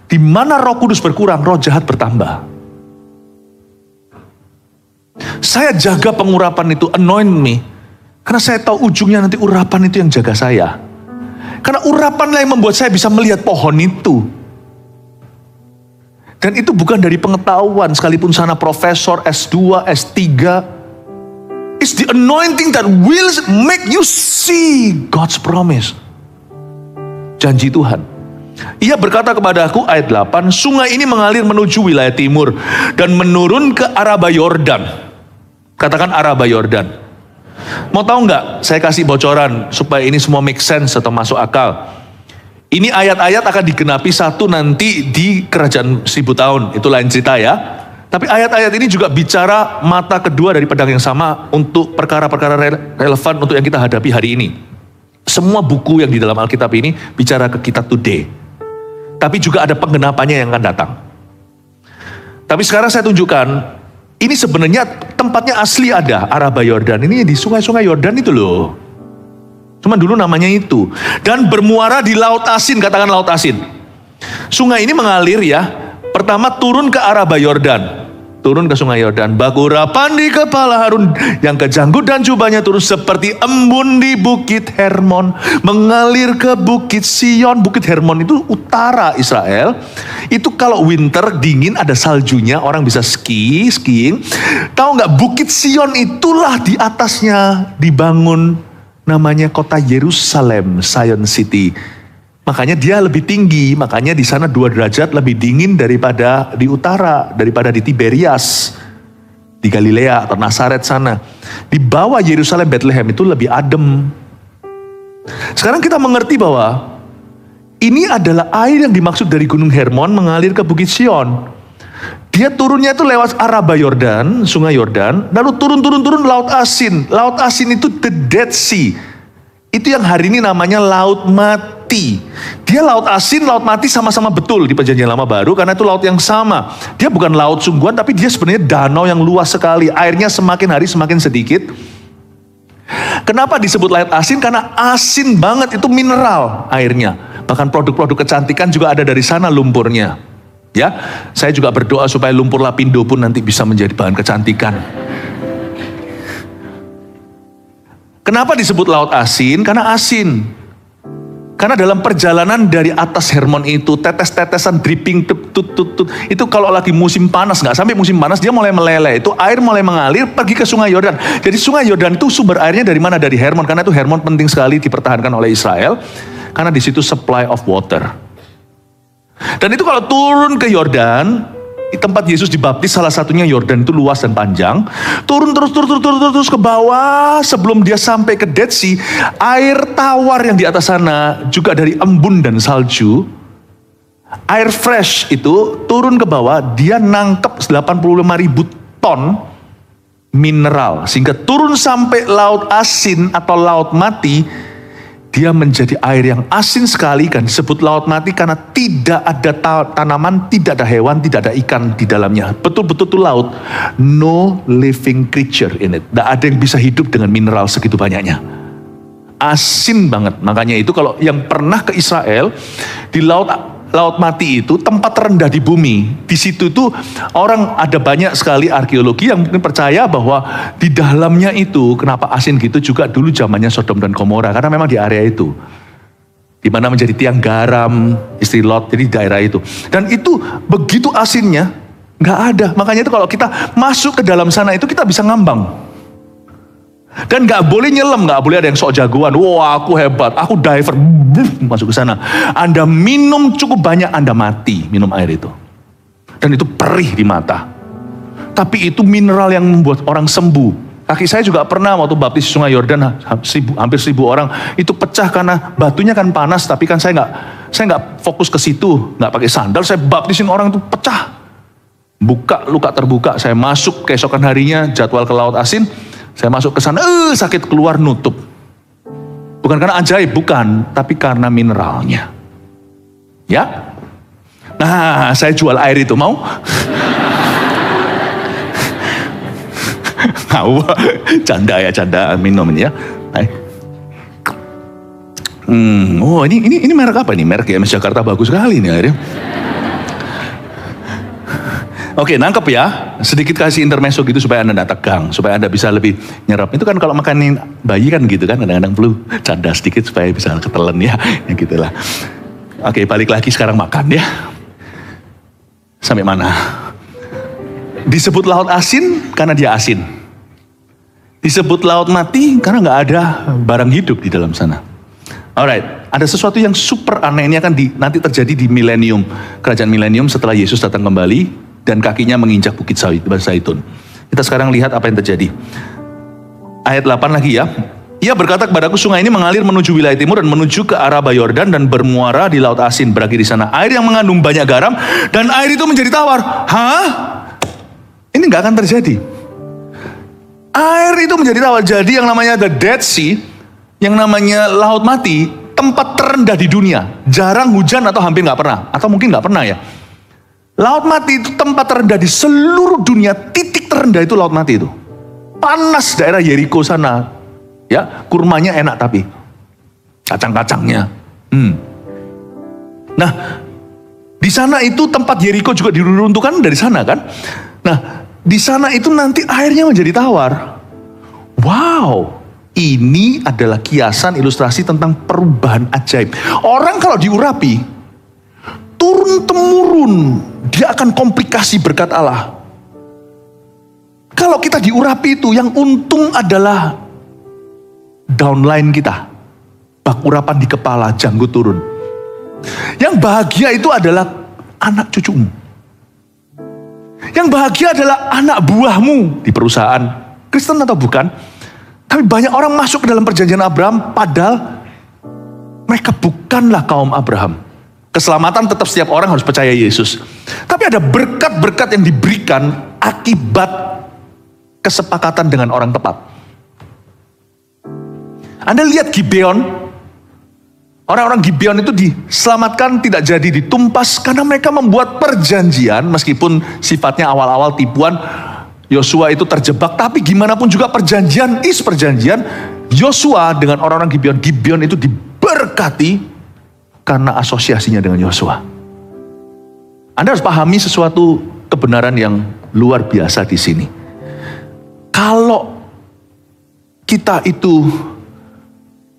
Speaker 1: Di mana Roh Kudus berkurang, roh jahat bertambah. Saya jaga pengurapan itu, anoint me, karena saya tahu ujungnya nanti urapan itu yang jaga saya. Karena urapanlah yang membuat saya bisa melihat pohon itu. Dan itu bukan dari pengetahuan, sekalipun sana profesor, S2, S3. It's the anointing that will make you see God's promise. Janji Tuhan. Ia berkata kepada aku, ayat 8, sungai ini mengalir menuju wilayah timur dan menurun ke Araba Yordan. Katakan Araba Yordan. Mau tahu nggak? Saya kasih bocoran supaya ini semua make sense atau masuk akal. Ini ayat-ayat akan digenapi satu nanti di kerajaan 1000 tahun. Itu lain cerita ya. Tapi ayat-ayat ini juga bicara mata kedua dari pedang yang sama untuk perkara-perkara relevan untuk yang kita hadapi hari ini. Semua buku yang di dalam Alkitab ini bicara ke kita today. Tapi juga ada penggenapannya yang akan datang. Tapi sekarang saya tunjukkan, ini sebenarnya tempatnya asli ada, Araba Yordan. Ini di sungai-sungai Yordan itu loh. Cuma dulu namanya itu. Dan bermuara di Laut Asin, katakan Laut Asin. Sungai ini mengalir ya, pertama turun ke Araba Yordan. Turun ke sungai Yordan. Bakurapan di kepala Harun yang kejanggut dan jubahnya turun seperti embun di Bukit Hermon. Mengalir ke Bukit Sion. Bukit Hermon itu utara Israel. Itu kalau winter dingin ada saljunya, orang bisa skiing. Tahu nggak, Bukit Sion itulah di atasnya dibangun namanya kota Yerusalem, Zion City. Makanya dia lebih tinggi, makanya di sana 2 derajat lebih dingin daripada di utara, daripada di Tiberias, di Galilea atau Nazaret sana. Di bawah Yerusalem, Bethlehem itu lebih adem. Sekarang kita mengerti bahwa ini adalah air yang dimaksud dari Gunung Hermon mengalir ke Bukit Sion. Dia turunnya itu lewat Araba Yordan, sungai Yordan, lalu turun Laut Asin. Laut Asin itu the Dead Sea. Itu yang hari ini namanya Laut Mati. Dia Laut Asin, Laut Mati sama-sama betul di Perjanjian Lama Baru karena itu laut yang sama. Dia bukan laut sungguhan tapi dia sebenarnya danau yang luas sekali. Airnya semakin hari semakin sedikit. Kenapa disebut Laut Asin? Karena asin banget, itu mineral airnya. Bahkan produk-produk kecantikan juga ada dari sana lumpurnya. Ya, saya juga berdoa supaya lumpur lapindo pun nanti bisa menjadi bahan kecantikan. Kenapa disebut Laut Asin? Karena asin. Karena dalam perjalanan dari atas Hermon itu, tetes-tetesan dripping, itu kalau lagi musim panas, nggak sampai musim panas, dia mulai meleleh. Itu air mulai mengalir pergi ke sungai Yordan. Jadi sungai Yordan itu sumber airnya dari mana? Dari Hermon. Karena itu Hermon penting sekali dipertahankan oleh Israel. Karena di situ supply of water. Dan itu kalau turun ke Yordan, di tempat Yesus dibaptis salah satunya Yordan itu luas dan panjang. Turun terus ke bawah sebelum dia sampai ke Dead Sea. Air tawar yang di atas sana juga dari embun dan salju. Air fresh itu turun ke bawah, dia nangkep 85.000 ton mineral. Sehingga turun sampai Laut Asin atau Laut Mati. Dia menjadi air yang asin sekali dan disebut Laut Mati karena tidak ada tanaman, tidak ada hewan, tidak ada ikan di dalamnya. Betul-betul itu laut. No living creature in it. Tidak ada yang bisa hidup dengan mineral segitu banyaknya. Asin banget. Makanya itu kalau yang pernah ke Israel, di Laut Mati itu tempat terendah di bumi. Di situ tuh orang ada banyak sekali arkeologi yang mungkin percaya bahwa di dalamnya itu kenapa asin gitu juga dulu zamannya Sodom dan Gomora karena memang di area itu. Di mana menjadi tiang garam istri Lot, jadi di daerah itu. Dan itu begitu asinnya Nggak ada. Makanya itu kalau kita masuk ke dalam sana itu kita bisa ngambang. Dan nggak boleh nyelam, nggak boleh ada yang sok jagoan. Wah, aku hebat, aku diver, masuk ke sana. Anda minum cukup banyak, Anda mati minum air itu. Dan itu perih di mata. Tapi itu mineral yang membuat orang sembuh. Kaki saya juga pernah waktu baptis di Sungai Yordan, hampir 1.000 orang itu pecah karena batunya kan panas, tapi kan saya nggak fokus ke situ, nggak pakai sandal, saya baptisin orang itu pecah, luka terbuka, saya masuk keesokan harinya jadwal ke Laut Asin, saya masuk ke sana, sakit keluar nutup, bukan karena ajaib, bukan, tapi karena mineralnya, ya. Nah, saya jual air itu, mau? Mau, canda minum ini ya. Oh ini merek apa nih? Merek GMS Jakarta bagus sekali nih airnya. Oke, nangkep ya. Sedikit kasih intermezzo gitu supaya Anda tidak tegang, supaya Anda bisa lebih nyerap. Itu kan kalau makanin bayi kan gitu kan, kadang-kadang perlu canda sedikit supaya bisa ketelen ya, ya gitulah. Oke, balik lagi sekarang makan ya. Sampai mana? Disebut laut asin karena dia asin. Disebut laut mati karena nggak ada barang hidup di dalam sana. Alright, ada sesuatu yang super aneh, ini akan nanti terjadi di milenium, kerajaan milenium setelah Yesus datang kembali dan kakinya menginjak bukit Zaitun. Kita sekarang lihat apa yang terjadi. Ayat 8 lagi ya. Ia berkata kepadaku, sungai ini mengalir menuju wilayah timur dan menuju ke arah Yordan dan bermuara di laut asin, berakhir di sana. Air yang mengandung banyak garam dan air itu menjadi tawar. Hah? Ini nggak akan terjadi. Air itu menjadi tawar. Jadi yang namanya the Dead Sea, yang namanya laut mati, tempat terendah di dunia. Jarang hujan atau hampir nggak pernah, atau mungkin nggak pernah ya. Laut mati itu tempat terendah di seluruh dunia. Titik terendah itu laut mati itu. Panas daerah Yeriko sana, ya kurmanya enak tapi kacang-kacangnya. Nah, di sana itu tempat Yeriko juga diruntuhkan dari sana kan. Nah, di sana itu nanti airnya menjadi tawar. Wow, ini adalah kiasan ilustrasi tentang perubahan ajaib. Orang kalau diurapi, turun-temurun, dia akan komplikasi berkat Allah. Kalau kita diurapi itu, yang untung adalah downline kita. Bak urapan di kepala, janggut turun. Yang bahagia itu adalah anak cucumu. Yang bahagia adalah anak buahmu di perusahaan, Kristen atau bukan. Tapi banyak orang masuk ke dalam perjanjian Abraham, padahal mereka bukanlah kaum Abraham. Keselamatan tetap setiap orang harus percaya Yesus. Tapi ada berkat-berkat yang diberikan akibat kesepakatan dengan orang tepat. Anda lihat Gibeon. Orang-orang Gibeon itu diselamatkan, tidak jadi ditumpas karena mereka membuat perjanjian meskipun sifatnya awal-awal tipuan. Yosua itu terjebak, tapi gimana pun juga perjanjian. Yosua dengan orang-orang Gibeon. Gibeon itu diberkati karena asosiasinya dengan Yosua. Anda harus pahami sesuatu kebenaran yang luar biasa di sini. Kalau kita itu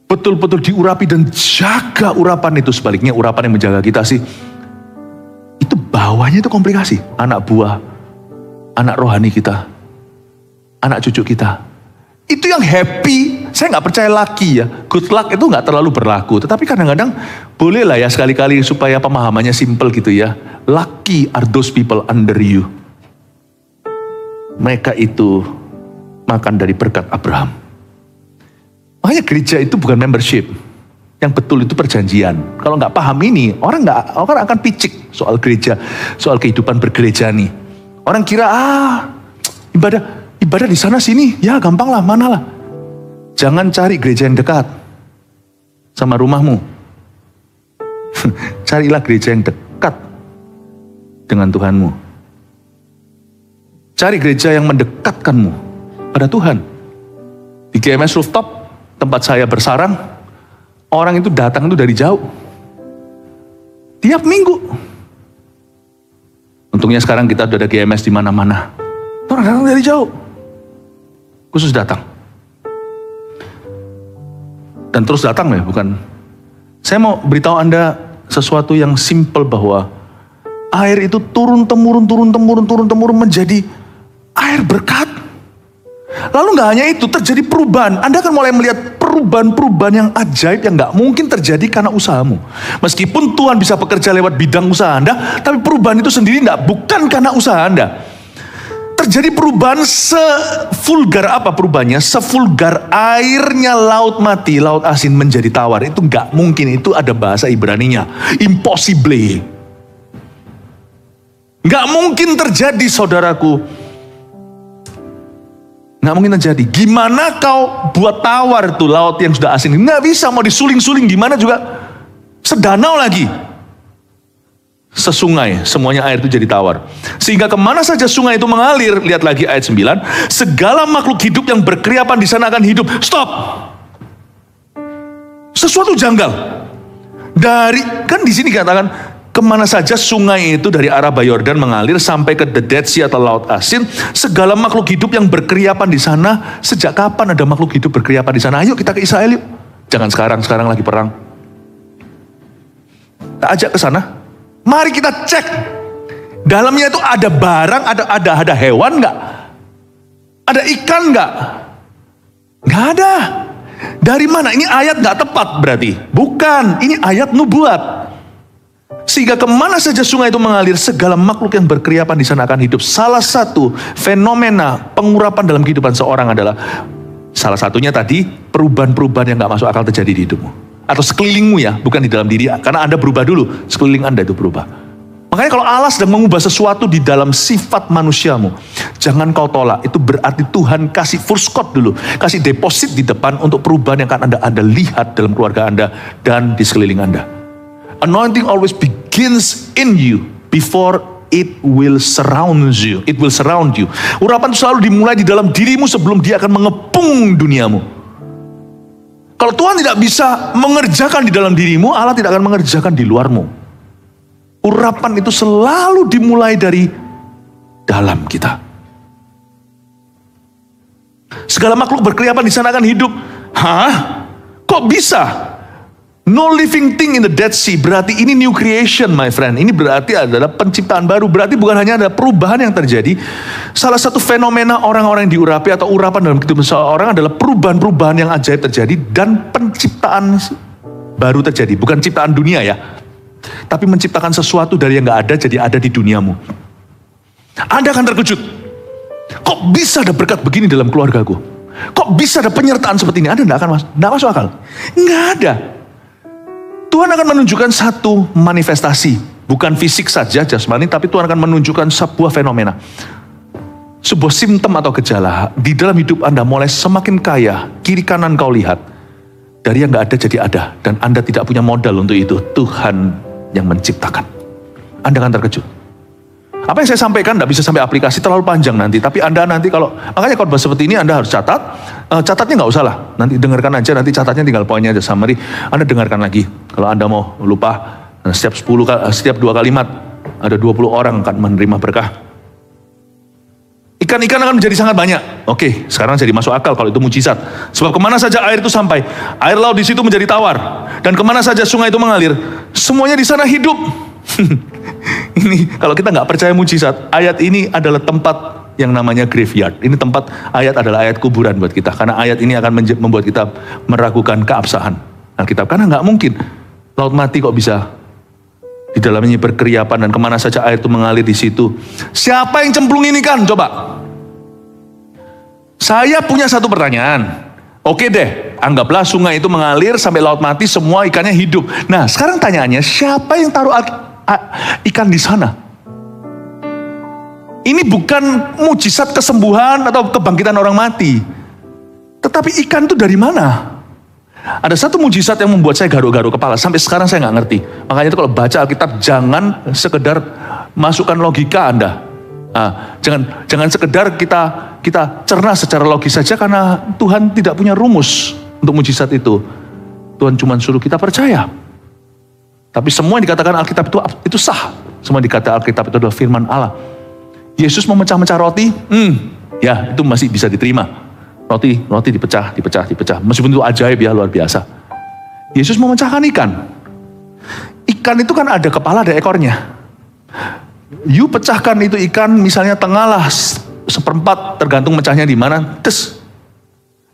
Speaker 1: betul-betul diurapi dan jaga urapan itu, sebaliknya urapan yang menjaga kita sih, itu bawahnya itu komplikasi. Anak buah, anak rohani kita, anak cucu kita, itu yang happy. Saya nggak percaya laki ya, good luck itu nggak terlalu berlaku. Tetapi kadang-kadang boleh lah ya sekali-kali supaya pemahamannya simple gitu ya. Lucky are those people under you. Mereka itu makan dari berkat Abraham. Makanya gereja itu bukan membership. Yang betul itu perjanjian. Kalau nggak paham ini, orang akan picik soal gereja, soal kehidupan bergereja nih. Orang kira ibadah di sana sini, ya gampang lah, mana lah. Jangan cari gereja yang dekat sama rumahmu. Carilah gereja yang dekat dengan Tuhanmu. Cari gereja yang mendekatkanmu pada Tuhan. Di GMS Rooftop, tempat saya bersarang, orang itu datang itu dari jauh. Tiap minggu. Untungnya sekarang kita sudah ada GMS di mana-mana. Orang datang dari jauh. Khusus datang. Dan terus datang ya, bukan. Saya mau beritahu Anda sesuatu yang simple bahwa air itu turun-temurun menjadi air berkat. Lalu gak hanya itu, terjadi perubahan. Anda akan mulai melihat perubahan-perubahan yang ajaib yang gak mungkin terjadi karena usahamu. Meskipun Tuhan bisa bekerja lewat bidang usaha Anda, tapi perubahan itu sendiri bukan karena usaha Anda. Terjadi perubahan sevulgar apa perubahannya? Sevulgar airnya laut mati, laut asin menjadi tawar. Itu gak mungkin, itu ada bahasa Ibraninya. Impossible. Gak mungkin terjadi, saudaraku. Nggak mungkin terjadi. Gimana kau buat tawar tuh laut yang sudah asin? Nggak bisa, mau disuling-suling gimana juga. Sedanau lagi. Sesungai, semuanya air itu jadi tawar. Sehingga kemana saja sungai itu mengalir, lihat lagi ayat 9. Segala makhluk hidup yang berkeriapan di sana akan hidup. Stop. Sesuatu janggal. Kan di sini katakan, kemana saja sungai itu dari arah Yordan mengalir sampai ke the Dead Sea atau Laut Asin, segala makhluk hidup yang berkeriapan di sana. Sejak kapan ada makhluk hidup berkeriapan di sana? Ayo kita ke Israel yuk. Jangan sekarang lagi perang. Kita ajak ke sana. Mari kita cek. Dalamnya itu ada barang, ada hewan nggak? Ada ikan nggak? Nggak ada. Dari mana? Ini ayat nggak tepat berarti? Bukan, ini ayat nubuat. Sehingga kemana saja sungai itu mengalir, segala makhluk yang berkeriapan di sana akan hidup. Salah satu fenomena pengurapan dalam kehidupan seorang adalah, salah satunya tadi, perubahan-perubahan yang gak masuk akal terjadi di hidupmu. Atau sekelilingmu ya, bukan di dalam diri. Karena Anda berubah dulu, sekeliling Anda itu berubah. Makanya kalau Allah sedang mengubah sesuatu di dalam sifat manusiamu, jangan kau tolak. Itu berarti Tuhan kasih first code dulu. Kasih deposit di depan untuk perubahan yang akan Anda lihat dalam keluarga Anda dan di sekeliling Anda. Anointing always begins in you before it will surround you. It will surround you. Urapan selalu dimulai di dalam dirimu sebelum dia akan mengepung duniamu. Kalau Tuhan tidak bisa mengerjakan di dalam dirimu, Allah tidak akan mengerjakan di luarmu. Urapan itu selalu dimulai dari dalam kita. Segala makhluk berkeriapan di sana akan hidup. Hah? Kok bisa? No living thing in the Dead Sea, berarti ini new creation my friend. Ini berarti adalah penciptaan baru. Berarti bukan hanya ada perubahan yang terjadi. Salah satu fenomena orang-orang yang diurapi atau urapan dalam kehidupan seseorang adalah perubahan-perubahan yang ajaib terjadi dan penciptaan baru terjadi. Bukan ciptaan dunia ya, tapi menciptakan sesuatu dari yang gak ada jadi ada di duniamu. Anda akan terkejut. Kok bisa ada berkat begini dalam keluargaku? Kok bisa ada penyertaan seperti ini? Anda gak masuk akal. Nggak ada. Tuhan akan menunjukkan satu manifestasi, bukan fisik saja jasmani, tapi Tuhan akan menunjukkan sebuah fenomena, sebuah simptom atau gejala di dalam hidup Anda mulai semakin kaya. Kiri kanan kau lihat, dari yang gak ada jadi ada, dan Anda tidak punya modal untuk itu. Tuhan yang menciptakan. Anda akan terkejut. Apa yang saya sampaikan tidak bisa sampai aplikasi, terlalu panjang nanti. Tapi Anda nanti makanya khotbah seperti ini Anda harus catat. Catatnya nggak usah lah, nanti dengarkan aja, nanti catatnya tinggal poinnya aja, summary. Anda dengarkan lagi. Kalau Anda mau lupa, setiap 2 kalimat, ada 20 orang akan menerima berkah. Ikan-ikan akan menjadi sangat banyak. Oke, sekarang jadi masuk akal kalau itu mujizat. Sebab kemana saja air itu sampai, air laut di situ menjadi tawar. Dan kemana saja sungai itu mengalir, semuanya di sana hidup. Ini kalau kita nggak percaya mujizat, ayat ini adalah tempat yang namanya graveyard. Ini tempat, ayat adalah ayat kuburan buat kita. Karena ayat ini akan membuat kita meragukan keabsahan Alkitab. Karena nggak mungkin laut mati kok bisa di dalamnya berkeriapan dan kemana saja air itu mengalir di situ. Siapa yang cemplung ini kan? Coba. Saya punya satu pertanyaan. Oke deh, anggaplah sungai itu mengalir sampai laut mati, semua ikannya hidup. Nah, sekarang tanyaannya, siapa yang taruh ikan di sana? Ini bukan mujizat kesembuhan atau kebangkitan orang mati. Tetapi ikan itu dari mana? Ada satu mujizat yang membuat saya garuk-garuk kepala. Sampai sekarang saya nggak ngerti. Makanya itu kalau baca Alkitab, jangan sekedar masukkan logika Anda. Jangan sekedar kita cerna secara logis saja, karena Tuhan tidak punya rumus untuk mujizat itu. Tuhan cuma suruh kita percaya. Tapi semua yang dikatakan Alkitab itu sah. Semua yang dikatakan Alkitab itu adalah firman Allah. Yesus memecah-mecah roti, ya itu masih bisa diterima. Roti dipecah. Meskipun itu ajaib ya, luar biasa. Yesus memecahkan ikan. Ikan itu kan ada kepala, ada ekornya. You pecahkan itu ikan, misalnya tengah lah, seperempat, tergantung mecahnya di mana. Terus,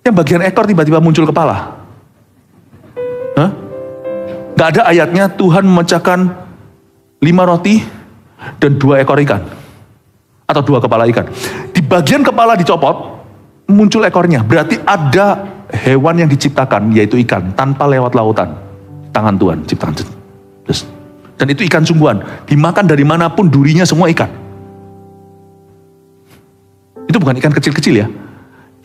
Speaker 1: yang bagian ekor tiba-tiba muncul kepala. Hah? Gak ada ayatnya Tuhan memecahkan 5 roti dan 2 ekor ikan. Atau 2 kepala ikan. Di bagian kepala dicopot, muncul ekornya. Berarti ada hewan yang diciptakan, yaitu ikan, tanpa lewat lautan. Tangan Tuhan ciptakan. Terus, dan itu ikan sungguhan. Dimakan dari manapun, durinya semua ikan. Itu bukan ikan kecil-kecil ya.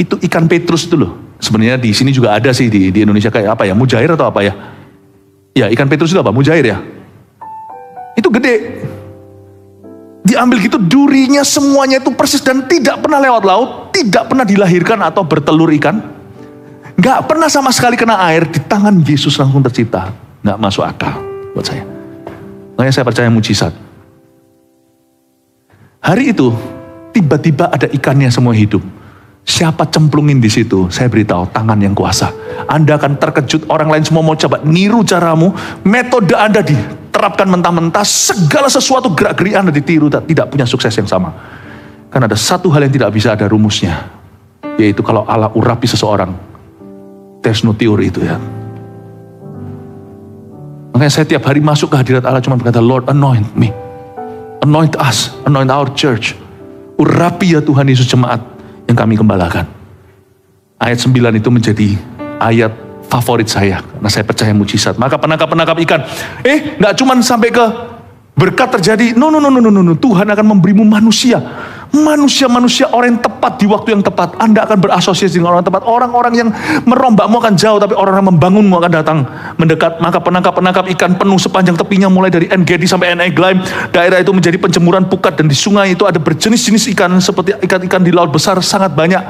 Speaker 1: Itu ikan petrus itu loh. Sebenarnya di sini juga ada sih di Indonesia kayak apa ya? Mujair atau apa ya? Ya, ikan petrus itu apa? Mujair ya. Itu gede. Diambil gitu, durinya semuanya itu persis dan tidak pernah lewat laut, tidak pernah dilahirkan atau bertelur ikan. Gak pernah sama sekali kena air, di tangan Yesus langsung tercipta. Gak masuk akal buat saya. Makanya saya percaya mujizat. Hari itu, tiba-tiba ada ikannya semua hidup. Siapa cemplungin di situ, saya beritahu tangan yang kuasa. Anda akan terkejut, orang lain semua mau coba niru caramu, metode Anda diterapkan mentah-mentah, segala sesuatu gerak-gerik Anda ditiru, tidak punya sukses yang sama. Karena ada satu hal yang tidak bisa ada rumusnya, yaitu kalau Allah urapi seseorang, there's no theory itu ya. Makanya saya tiap hari masuk ke hadirat Allah cuma berkata, Lord anoint me, anoint us, anoint our church. Urapi ya Tuhan Yesus jemaat yang kami gembalakan. Ayat 9 itu menjadi ayat favorit saya, karena saya percaya mujizat. Maka penangkap-penangkap ikan, gak cuma sampai ke berkat terjadi, no, Tuhan akan memberimu manusia, orang yang tepat di waktu yang tepat. Anda akan berasosiasi dengan orang tepat, orang-orang yang merombakmu akan jauh, tapi orang-orang yang membangunmu akan datang mendekat. Maka penangkap-penangkap ikan penuh sepanjang tepinya, mulai dari En-Gedi sampai En-Eglaim. Daerah itu menjadi penjemuran pukat, dan di sungai itu ada berjenis-jenis ikan, seperti ikan-ikan di laut besar sangat banyak.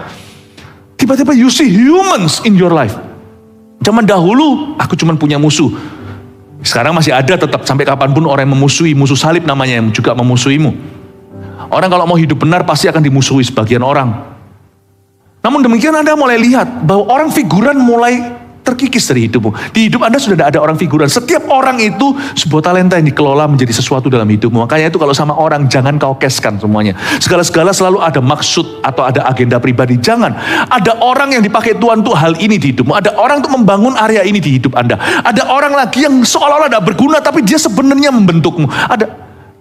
Speaker 1: Tiba-tiba you see humans in your life. Zaman dahulu aku cuma punya musuh, sekarang masih ada tetap sampai kapanpun orang yang memusuhi, musuh salib namanya, yang juga memusuhimu. Orang kalau mau hidup benar pasti akan dimusuhi sebagian orang. Namun demikian Anda mulai lihat bahwa orang figuran mulai terkikis dari hidupmu. Di hidup Anda sudah tidak ada orang figuran. Setiap orang itu sebuah talenta yang dikelola menjadi sesuatu dalam hidupmu. Makanya itu kalau sama orang jangan kau keskan semuanya. Segala-segala selalu ada maksud atau ada agenda pribadi. Jangan. Ada orang yang dipakai Tuhan untuk hal ini di hidupmu. Ada orang untuk membangun area ini di hidup Anda. Ada orang lagi yang seolah-olah tidak berguna tapi dia sebenarnya membentukmu.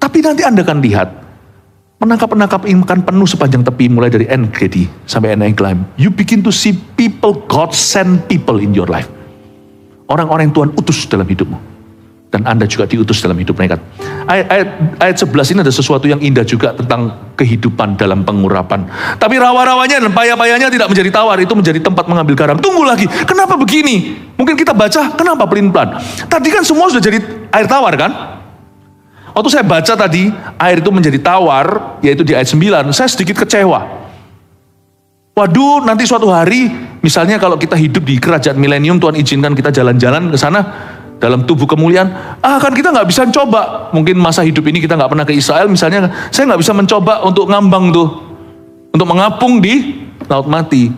Speaker 1: Tapi nanti Anda akan lihat penangkap-penangkap ikan penuh sepanjang tepi, mulai dari En-Gedi sampai En-Eglaim. You begin to see people, God send people in your life. Orang-orang yang Tuhan utus dalam hidupmu. Dan Anda juga diutus dalam hidup mereka. Ayat 11 ini ada sesuatu yang indah juga tentang kehidupan dalam pengurapan. Tapi rawa-rawanya dan payah-payahnya tidak menjadi tawar, itu menjadi tempat mengambil garam. Tunggu lagi, kenapa begini? Mungkin kita baca, kenapa pelin-pelan? Tadi kan semua sudah jadi air tawar kan? Waktu saya baca tadi, air itu menjadi tawar, yaitu di ayat 9, saya sedikit kecewa. Waduh, nanti suatu hari, misalnya kalau kita hidup di kerajaan milenium, Tuhan izinkan kita jalan-jalan ke sana, dalam tubuh kemuliaan, kan kita nggak bisa mencoba. Mungkin masa hidup ini kita nggak pernah ke Israel, misalnya, saya nggak bisa mencoba untuk ngambang tuh, untuk mengapung di laut mati.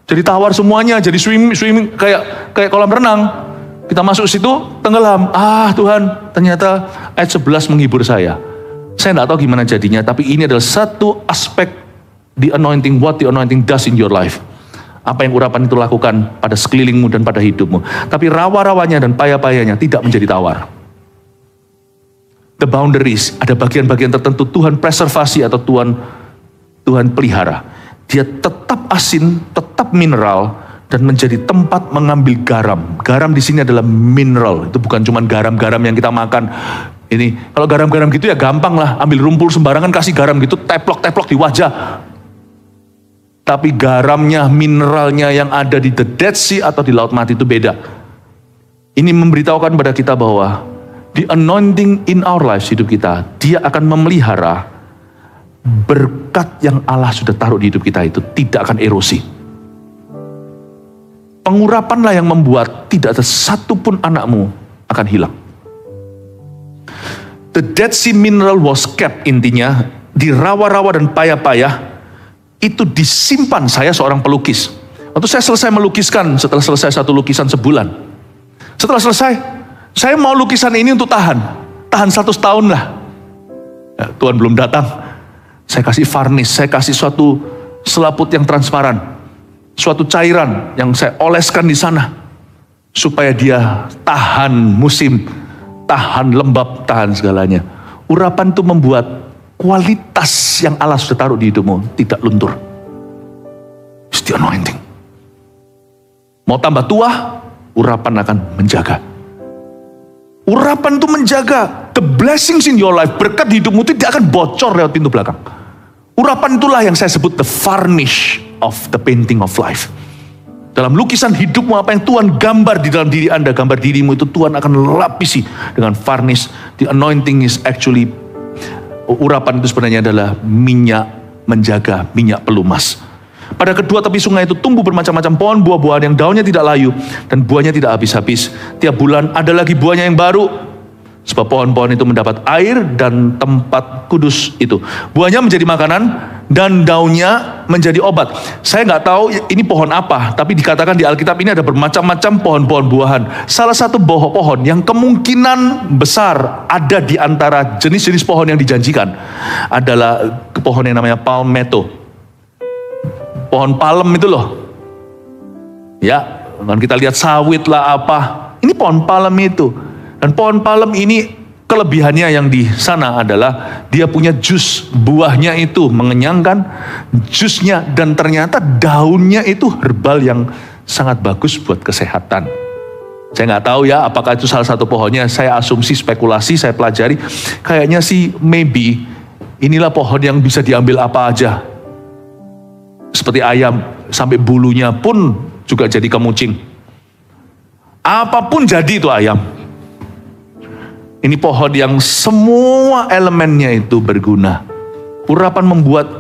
Speaker 1: Jadi tawar semuanya, jadi swimming kayak kolam renang. Kita masuk situ, tenggelam. Tuhan, ternyata ayat 11 menghibur saya. Saya tidak tahu gimana jadinya, tapi ini adalah satu aspek the anointing, what the anointing does in your life. Apa yang urapan itu lakukan pada sekelilingmu dan pada hidupmu. Tapi rawa-rawanya dan payah-payahnya tidak menjadi tawar. The boundaries, ada bagian-bagian tertentu Tuhan preservasi atau Tuhan pelihara. Dia tetap asin, tetap mineral, dan menjadi tempat mengambil garam. Garam di sini adalah mineral. Itu bukan cuma garam-garam yang kita makan. Ini kalau garam-garam gitu ya gampang lah. Ambil rumpul sembarangan kasih garam gitu, teplok-teplok di wajah. Tapi garamnya, mineralnya yang ada di the Dead Sea atau di Laut Mati itu beda. Ini memberitahukan pada kita bahwa the anointing in our lives, hidup kita, dia akan memelihara berkat yang Allah sudah taruh di hidup kita itu tidak akan erosi. Pengurapanlah yang membuat tidak ada satupun anakmu akan hilang. The Dead Sea mineral was kept, intinya di rawa-rawa dan payah-payah itu disimpan. Saya seorang pelukis. Waktu saya selesai melukiskan, setelah selesai satu lukisan sebulan. Setelah selesai, saya mau lukisan ini untuk tahan 100 tahun lah. Tuhan belum datang. Saya kasih varnish, saya kasih suatu selaput yang transparan. Suatu cairan yang saya oleskan di sana. Supaya dia tahan musim, tahan lembab, tahan segalanya. Urapan itu membuat kualitas yang Allah sudah taruh di hidupmu tidak luntur. It's the anointing. Mau tambah tua, urapan akan menjaga. Urapan itu menjaga. The blessings in your life, berkat di hidupmu itu tidak akan bocor lewat pintu belakang. Urapan itulah yang saya sebut the varnish of the painting of life. Dalam lukisan hidupmu, apa yang Tuhan gambar di dalam diri Anda, gambar dirimu itu Tuhan akan lapisi dengan varnish. The anointing is actually, urapan itu sebenarnya adalah minyak menjaga, minyak pelumas. Pada kedua tepi sungai itu tumbuh bermacam-macam pohon buah-buahan yang daunnya tidak layu dan buahnya tidak habis-habis. Tiap bulan ada lagi buahnya yang baru. Sebab pohon-pohon itu mendapat air dan tempat kudus itu. Buahnya menjadi makanan dan daunnya menjadi obat. Saya nggak tahu ini pohon apa, tapi dikatakan di Alkitab ini ada bermacam-macam pohon-pohon buahan. Salah satu pohon yang kemungkinan besar ada di antara jenis-jenis pohon yang dijanjikan adalah pohon yang namanya palmetto. Pohon palem itu loh. Ya, kan kita lihat sawit lah apa. Ini pohon palem itu. Dan pohon palem ini kelebihannya yang di sana adalah dia punya jus, buahnya itu mengenyangkan, jusnya, dan ternyata daunnya itu herbal yang sangat bagus buat kesehatan. Saya nggak tahu ya apakah itu salah satu pohonnya. Saya asumsi, spekulasi, saya pelajari. Kayaknya sih maybe inilah pohon yang bisa diambil apa aja. Seperti ayam, sampai bulunya pun juga jadi kemucing. Apapun jadi itu ayam. Ini pohon yang semua elemennya itu berguna. Urapan membuat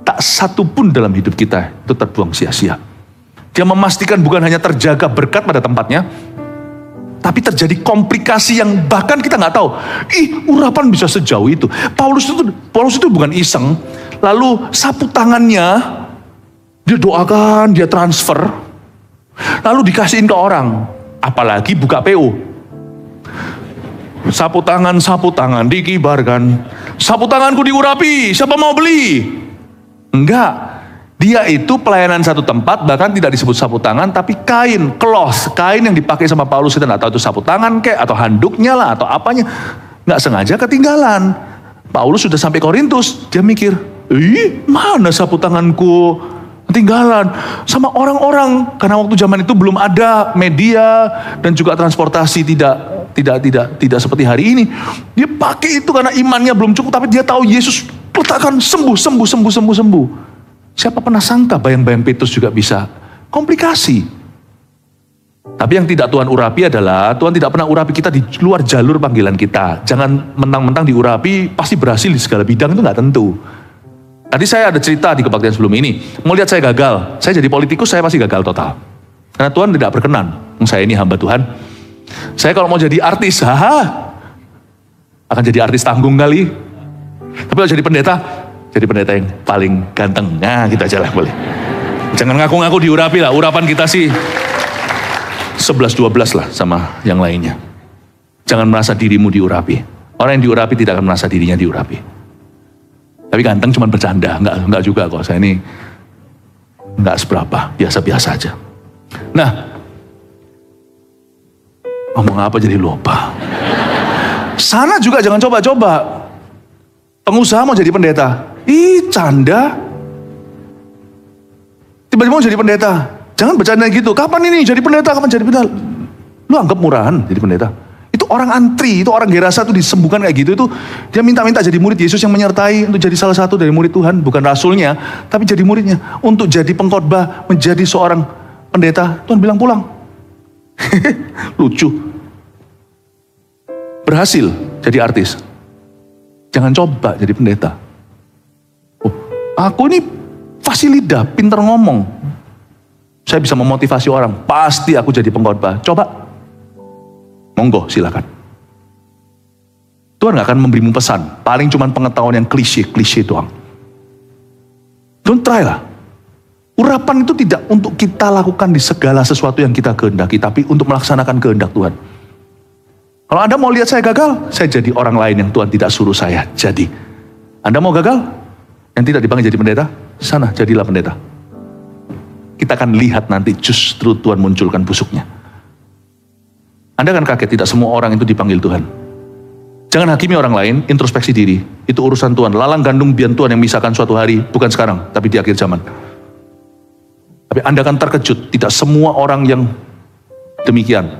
Speaker 1: tak satu pun dalam hidup kita itu terbuang sia-sia. Dia memastikan bukan hanya terjaga berkat pada tempatnya, tapi terjadi komplikasi yang bahkan kita nggak tahu. Urapan bisa sejauh itu. Paulus itu bukan iseng. Lalu sapu tangannya, dia doakan, dia transfer, lalu dikasihin ke orang. Apalagi buka PO. Sapu tangan dikibarkan. Sapu tanganku diurapi, siapa mau beli? Enggak. Dia itu pelayanan satu tempat, bahkan tidak disebut sapu tangan, tapi kain, cloth, kain yang dipakai sama Paulus. Kita nggak tahu itu sapu tangan kayak, atau handuknya lah, atau apanya. Nggak sengaja ketinggalan. Paulus sudah sampai Korintus, dia mikir, mana sapu tanganku? Ketinggalan sama orang-orang, karena waktu zaman itu belum ada media dan juga transportasi tidak seperti hari ini. Dia pakai itu karena imannya belum cukup, tapi dia tahu Yesus letakkan sembuh. Siapa pernah sangka bayang-bayang Petrus juga bisa komplikasi. Tapi yang tidak Tuhan urapi adalah Tuhan tidak pernah urapi kita di luar jalur panggilan kita. Jangan mentang-mentang diurapi pasti berhasil di segala bidang, itu nggak tentu. Tadi saya ada cerita di kebaktian sebelum ini. Mau lihat saya gagal, saya jadi politikus saya pasti gagal total. Karena Tuhan tidak berkenan. Saya ini hamba Tuhan. Saya kalau mau jadi artis, akan jadi artis tanggung kali. Tapi kalau jadi pendeta yang paling ganteng. Nah gitu aja lah boleh. Jangan ngaku-ngaku diurapi lah. Urapan kita sih 11-12 lah sama yang lainnya. Jangan merasa dirimu diurapi. Orang yang diurapi tidak akan merasa dirinya diurapi. Tapi ganteng cuma bercanda, enggak juga kok. Saya ini enggak seberapa, biasa-biasa aja. Nah, ngomong apa jadi lupa. Sana juga jangan coba-coba. Pengusaha mau jadi pendeta, canda. Tiba-tiba mau jadi pendeta, jangan bercanda gitu. Kapan ini jadi pendeta? Kapan jadi pendeta? Lu anggap murahan jadi pendeta. Itu orang antri, itu orang Gerasa tuh disembuhkan kayak gitu. Itu dia minta-minta jadi murid Yesus yang menyertai untuk jadi salah satu dari murid Tuhan, bukan rasulnya, tapi jadi muridnya. Untuk jadi pengkhotbah, menjadi seorang pendeta, Tuhan bilang pulang. Lucu. Berhasil jadi artis. Jangan coba jadi pendeta. Aku ini fasih lidah, pinter ngomong. Saya bisa memotivasi orang. Pasti aku jadi pengkhotbah. Coba. Monggo silakan. Tuhan gak akan memberimu pesan. Paling cuman pengetahuan yang klise doang. Don't try lah. Urapan itu tidak untuk kita lakukan di segala sesuatu yang kita kehendaki, tapi untuk melaksanakan kehendak Tuhan. Kalau Anda mau lihat saya gagal, saya jadi orang lain yang Tuhan tidak suruh saya jadi. Anda mau gagal? Yang tidak dipanggil jadi pendeta? Sana, jadilah pendeta. Kita akan lihat nanti justru Tuhan munculkan busuknya. Anda akan kaget, tidak semua orang itu dipanggil Tuhan. Jangan hakimi orang lain, introspeksi diri. Itu urusan Tuhan. Lalang gandum bian Tuhan yang misalkan suatu hari, bukan sekarang, tapi di akhir zaman. Tapi Anda akan terkejut, tidak semua orang yang demikian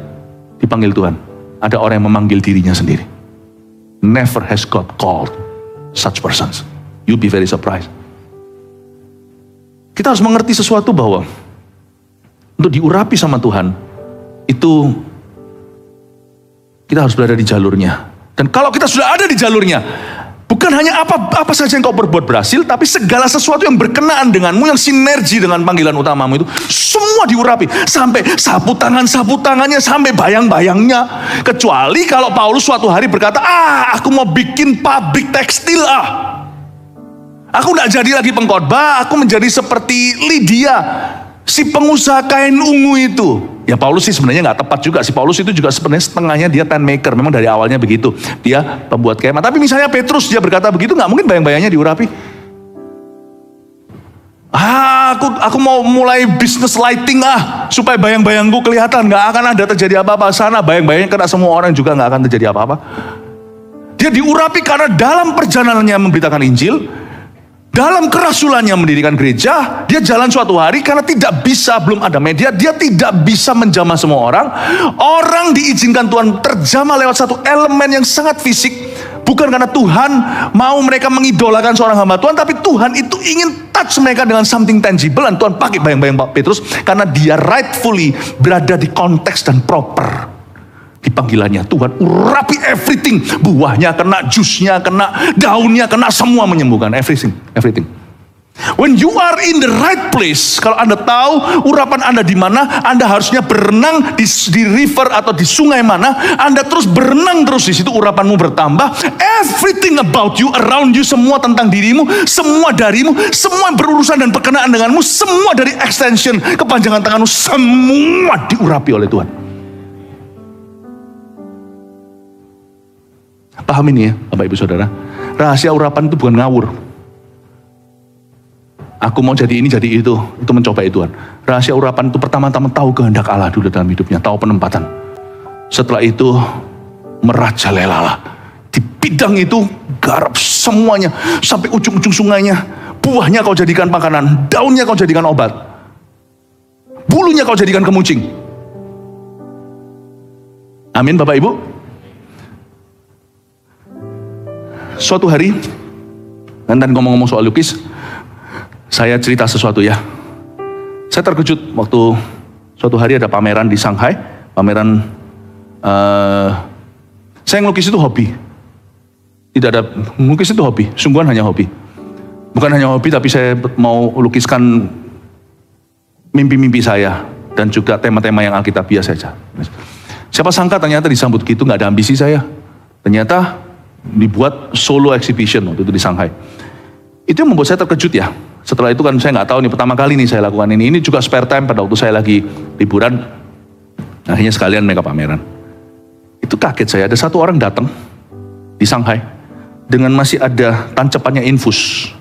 Speaker 1: dipanggil Tuhan. Ada orang yang memanggil dirinya sendiri. Never has God called such persons. You'll be very surprised. Kita harus mengerti sesuatu bahwa untuk diurapi sama Tuhan, itu kita harus berada di jalurnya. Dan kalau kita sudah ada di jalurnya, bukan hanya apa saja yang kau berbuat berhasil, tapi segala sesuatu yang berkenaan denganmu, yang sinergi dengan panggilan utamamu itu, semua diurapi. Sampai sapu tangannya, sampai bayang-bayangnya. Kecuali kalau Paulus suatu hari berkata, aku mau bikin pabrik tekstil Aku tidak jadi lagi pengkhotbah, aku menjadi seperti Lydia, si pengusaha kain ungu itu. Ya Paulus sih sebenarnya nggak tepat juga. Si Paulus itu juga sebenarnya setengahnya dia tent maker. Memang dari awalnya begitu. Dia pembuat kemah. Tapi misalnya Petrus dia berkata begitu, nggak mungkin bayang-bayangnya diurapi. Aku mau mulai bisnis lighting supaya bayang-bayangku kelihatan. Nggak akan ada terjadi apa-apa sana. Bayang-bayangnya kena semua orang juga nggak akan terjadi apa-apa. Dia diurapi karena dalam perjalanannya memberitakan Injil, dalam kerasulannya mendirikan gereja, dia jalan suatu hari karena tidak bisa, belum ada media, dia tidak bisa menjamah semua orang. Orang diizinkan Tuhan terjamah lewat satu elemen yang sangat fisik. Bukan karena Tuhan mau mereka mengidolakan seorang hamba Tuhan, tapi Tuhan itu ingin touch mereka dengan something tangible. Dan Tuhan pakai bayang-bayang Pak Petrus karena dia rightfully berada di konteks dan proper di panggilannya. Tuhan urapi everything, buahnya kena, jusnya kena, daunnya kena, semua menyembuhkan, everything. When you are in the right place, kalau Anda tahu urapan Anda di mana, Anda harusnya berenang di river atau di sungai mana, Anda terus berenang terus di situ, urapanmu bertambah. Everything about you, around you, semua tentang dirimu, semua darimu, semua yang berurusan dan berkenaan denganmu, semua dari extension kepanjangan tanganmu, semua diurapi oleh Tuhan. Paham ini ya Bapak Ibu Saudara. Rahasia urapan itu bukan ngawur. Aku mau jadi ini jadi itu mencobai Tuhan. Rahasia urapan itu pertama-tama tahu kehendak Allah dulu dalam hidupnya, tahu penempatan. Setelah itu merajalelalah. Di bidang itu garap semuanya sampai ujung-ujung sungainya. Buahnya kau jadikan makanan, daunnya kau jadikan obat, bulunya kau jadikan kemucing. Amin Bapak Ibu. Suatu hari, dan ngomong-ngomong soal lukis, saya cerita sesuatu ya. Saya terkejut waktu suatu hari ada pameran di Shanghai. Pameran, saya ngelukis itu hobi. Tidak ada, ngelukis itu hobi, sungguhan hanya hobi. Bukan hanya hobi, tapi saya mau lukiskan mimpi-mimpi saya. Dan juga tema-tema yang alkitabiah saja. Siapa sangka ternyata disambut gitu, nggak ada ambisi saya. Ternyata dibuat solo exhibition waktu itu di Shanghai. Itu yang membuat saya terkejut ya. Setelah itu kan saya nggak tahu nih, pertama kali nih saya lakukan ini. Ini juga spare time pada waktu saya lagi liburan. Akhirnya sekalian mereka pameran. Itu kaget saya, ada satu orang datang di Shanghai dengan masih ada tancapannya infus.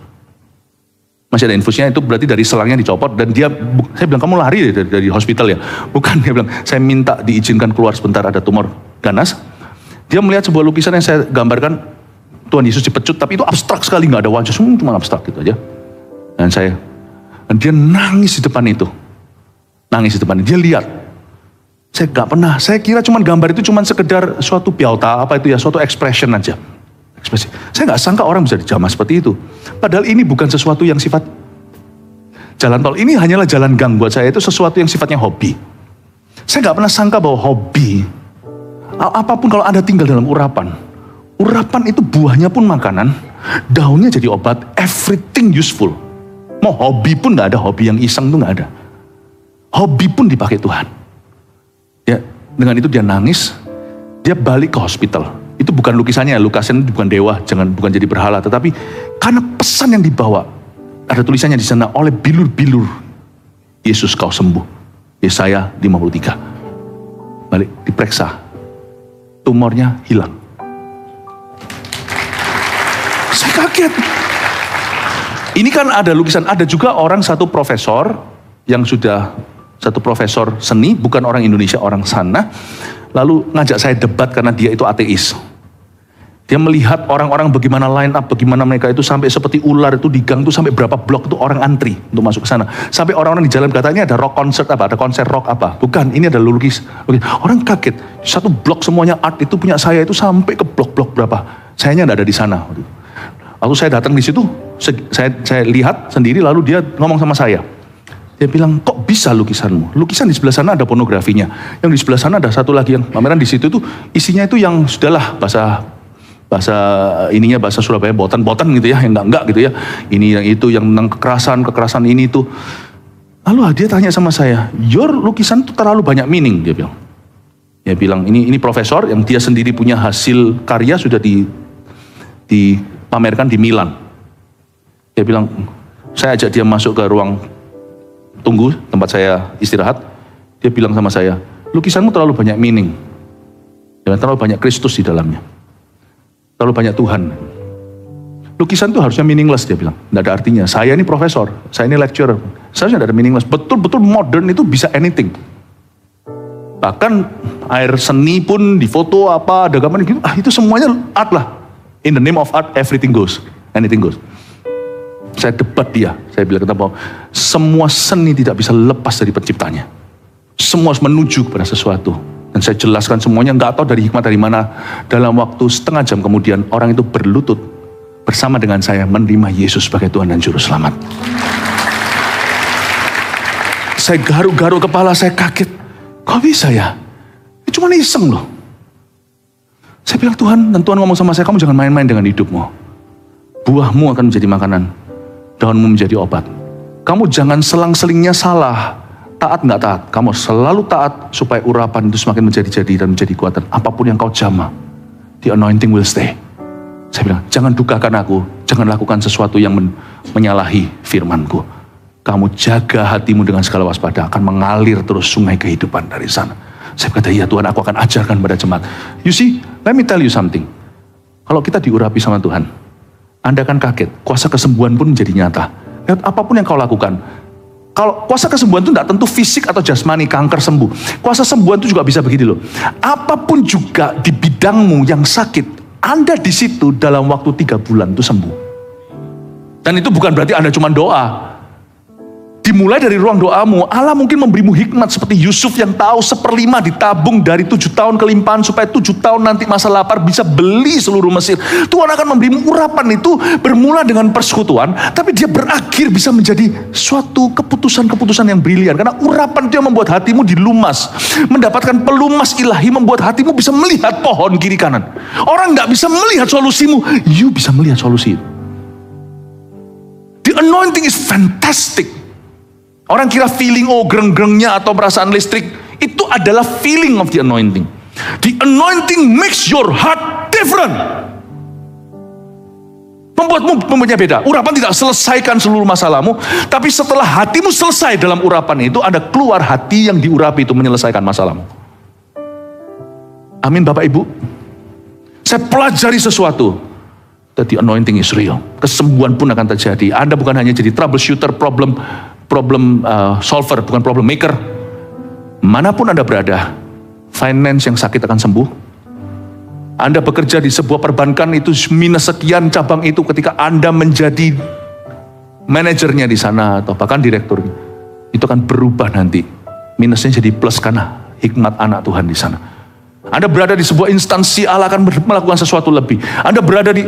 Speaker 1: Masih ada infusnya, itu berarti dari selangnya dicopot. Dan dia, saya bilang kamu lari dari hospital ya? Bukan, dia bilang saya minta diizinkan keluar sebentar, ada tumor ganas. Dia melihat sebuah lukisan yang saya gambarkan, Tuhan Yesus dipecut, tapi itu abstrak sekali, nggak ada wajah, cuma abstrak gitu aja. Dan dia nangis di depan itu. Dia lihat. Saya nggak pernah, saya kira cuma gambar itu cuma sekedar suatu piauta, suatu expression aja. Ekspresi. Saya nggak sangka orang bisa dijamah seperti itu. Padahal ini bukan sesuatu yang sifat jalan tol. Ini hanyalah jalan gang buat saya, itu sesuatu yang sifatnya hobi. Saya nggak pernah sangka bahwa hobi, apapun kalau Anda tinggal dalam urapan itu buahnya pun makanan, daunnya jadi obat, everything useful. Mau hobi pun nggak ada hobi yang iseng tuh nggak ada. Hobi pun dipakai Tuhan. Ya, dengan itu dia nangis, dia balik ke hospital. Itu bukan lukisannya, lukisan itu bukan dewa, bukan jadi berhala, tetapi karena pesan yang dibawa, ada tulisannya di sana, oleh bilur-bilur Yesus kau sembuh. Yesaya 53. Balik diperiksa, tumornya hilang. Saya
Speaker 3: kaget. Ini kan ada lukisan, ada juga satu profesor yang sudah, satu profesor seni, bukan orang Indonesia, orang sana, lalu ngajak saya debat karena dia itu ateis. Dia melihat orang-orang bagaimana line up, bagaimana mereka itu sampai seperti ular itu di gang itu sampai berapa blok itu orang antri untuk masuk ke sana. Sampai orang-orang di jalan katanya ada rock concert apa, ada konser rock apa. Bukan, ini ada lukis. Orang kaget, satu blok semuanya art itu punya saya itu sampai ke blok-blok berapa. Sayanya tidak ada di sana. Lalu saya datang di situ, saya lihat sendiri, lalu dia ngomong sama saya. Dia bilang, kok bisa lukisanmu? Lukisan di sebelah sana ada pornografinya. Yang di sebelah sana ada satu lagi yang pameran di situ tuh isinya itu yang sudahlah bahasa Surabaya botan gitu ya, yang enggak gitu ya. Ini yang itu yang tentang kekerasan ini itu. Lalu dia tanya sama saya, your lukisan itu terlalu banyak meaning, dia bilang. Dia bilang ini profesor yang dia sendiri punya hasil karya sudah dipamerkan di Milan. Dia bilang, saya ajak dia masuk ke ruang tunggu tempat saya istirahat. Dia bilang sama saya, lukisanmu terlalu banyak meaning, dan terlalu banyak Kristus di dalamnya. Terlalu banyak Tuhan. Lukisan itu harusnya meaningless, dia bilang. Tidak ada artinya. Saya ini profesor, saya ini lecturer. Seharusnya tidak ada meaningless. Betul-betul modern itu bisa anything. Bahkan air seni pun di foto apa, ada gambar gitu. Itu semuanya art lah. In the name of art, everything goes. Anything goes. Saya debat dia. Saya bilang bahwa semua seni tidak bisa lepas dari penciptanya. Semua harus menuju kepada sesuatu. Dan saya jelaskan semuanya, nggak tahu dari hikmat dari mana. Dalam waktu setengah jam kemudian, orang itu berlutut bersama dengan saya menerima Yesus sebagai Tuhan dan Juru Selamat. Saya garuk-garuk kepala, saya kaget. Kok bisa ya? Ini cuma iseng loh. Saya bilang, Tuhan, dan Tuhan ngomong sama saya, kamu jangan main-main dengan hidupmu. Buahmu akan menjadi makanan, daunmu menjadi obat. Kamu jangan selang-selingnya salah. Taat nggak taat, kamu selalu taat supaya urapan itu semakin menjadi-jadi dan menjadi kuatan. Apapun yang kau jamah, the anointing will stay. Saya bilang, jangan dukakan aku, jangan lakukan sesuatu yang menyalahi firmanku. Kamu jaga hatimu dengan segala waspada, akan mengalir terus sungai kehidupan dari sana. Saya berkata, iya Tuhan, aku akan ajarkan pada jemaat. You see, let me tell you something. Kalau kita diurapi sama Tuhan, Anda akan kaget, kuasa kesembuhan pun menjadi nyata. Lihat, apapun yang kau lakukan, kalau kuasa kesembuhan itu tidak tentu fisik atau jasmani, kanker sembuh. Kuasa sembuhan itu juga bisa begini loh. Apapun juga di bidangmu yang sakit, Anda di situ dalam waktu 3 bulan itu sembuh. Dan itu bukan berarti Anda cuma doa. Dimulai dari ruang doamu, Allah mungkin memberimu hikmat seperti Yusuf yang tahu 1/5 ditabung dari 7 tahun kelimpahan supaya 7 tahun nanti masa lapar bisa beli seluruh Mesir. Tuhan akan memberimu urapan itu bermula dengan persekutuan, tapi dia berakhir bisa menjadi suatu keputusan-keputusan yang brilian. Karena urapan itu yang membuat hatimu dilumas. Mendapatkan pelumas ilahi membuat hatimu bisa melihat pohon kiri kanan. Orang nggak bisa melihat solusimu, you bisa melihat solusi itu. The anointing is fantastic. Orang kira feeling, greng-grengnya atau perasaan listrik, itu adalah feeling of the anointing. The anointing makes your heart different. Membuatmu mempunyai beda. Urapan tidak selesaikan seluruh masalahmu, tapi setelah hatimu selesai dalam urapan itu, ada keluar hati yang diurapi itu menyelesaikan masalahmu. Amin Bapak Ibu. Saya pelajari sesuatu. That the anointing is real. Kesembuhan pun akan terjadi. Anda bukan hanya jadi troubleshooter, problem solver, bukan problem maker. Manapun Anda berada, finance yang sakit akan sembuh. Anda bekerja di sebuah perbankan itu minus sekian cabang itu, ketika Anda menjadi manajernya di sana atau bahkan direkturnya, itu akan berubah nanti. Minusnya jadi plus karena hikmat anak Tuhan di sana. Anda berada di sebuah instansi, Allah akan melakukan sesuatu lebih. Anda berada di,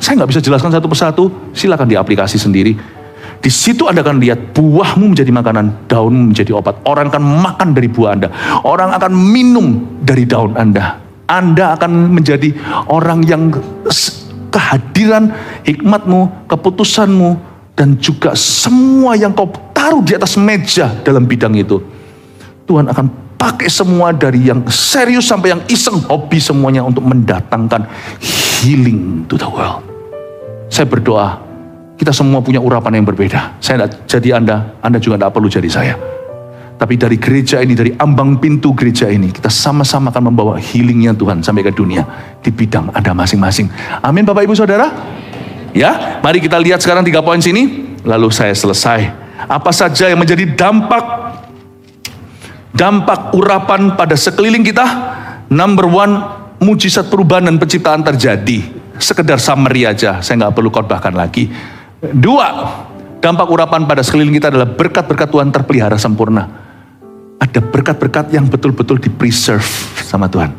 Speaker 3: saya nggak bisa jelaskan satu persatu, silakan diaplikasi sendiri. Di situ Anda akan lihat buahmu menjadi makanan, daunmu menjadi obat. Orang akan makan dari buah Anda. Orang akan minum dari daun Anda. Anda akan menjadi orang yang kehadiran hikmatmu, keputusanmu, dan juga semua yang kau taruh di atas meja dalam bidang itu. Tuhan akan pakai semua dari yang serius sampai yang iseng, hobi semuanya untuk mendatangkan healing to the world. Saya berdoa, kita semua punya urapan yang berbeda. Saya tidak jadi Anda juga tidak perlu jadi saya. Tapi dari gereja ini, dari ambang pintu gereja ini, kita sama-sama akan membawa healingnya Tuhan sampai ke dunia di bidang Anda masing-masing. Amin Bapak Ibu Saudara. Ya, mari kita lihat sekarang 3 poin sini, lalu saya selesai. Apa saja yang menjadi dampak urapan pada sekeliling kita? Number 1, mujizat perubahan dan penciptaan terjadi. Sekedar summary aja, saya nggak perlu khotbahkan lagi. 2, dampak urapan pada sekeliling kita adalah berkat-berkat Tuhan terpelihara sempurna. Ada berkat-berkat yang betul-betul di-preserve sama Tuhan.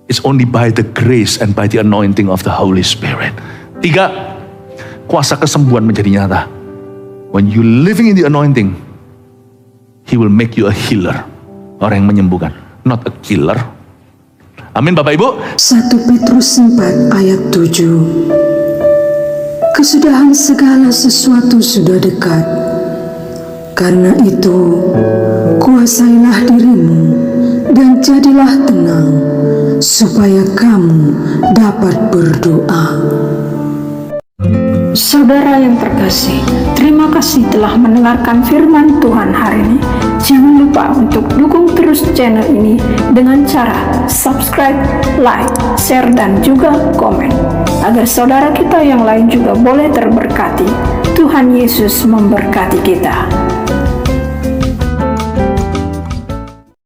Speaker 3: It's only by the grace and by the anointing of the Holy Spirit. 3, kuasa kesembuhan menjadi nyata. When you living in the anointing, He will make you a healer. Orang yang menyembuhkan, not a killer. Amin Bapak Ibu.
Speaker 4: 1 Petrus 4 ayat 7. Kesudahan segala sesuatu sudah dekat. Karena itu, kuasailah dirimu dan jadilah tenang, supaya kamu dapat berdoa.
Speaker 5: Saudara yang terkasih, terima kasih telah mendengarkan firman Tuhan hari ini. Jangan lupa untuk dukung terus channel ini dengan cara subscribe, like, share, dan juga komen, agar saudara kita yang lain juga boleh terberkati. Tuhan Yesus memberkati kita.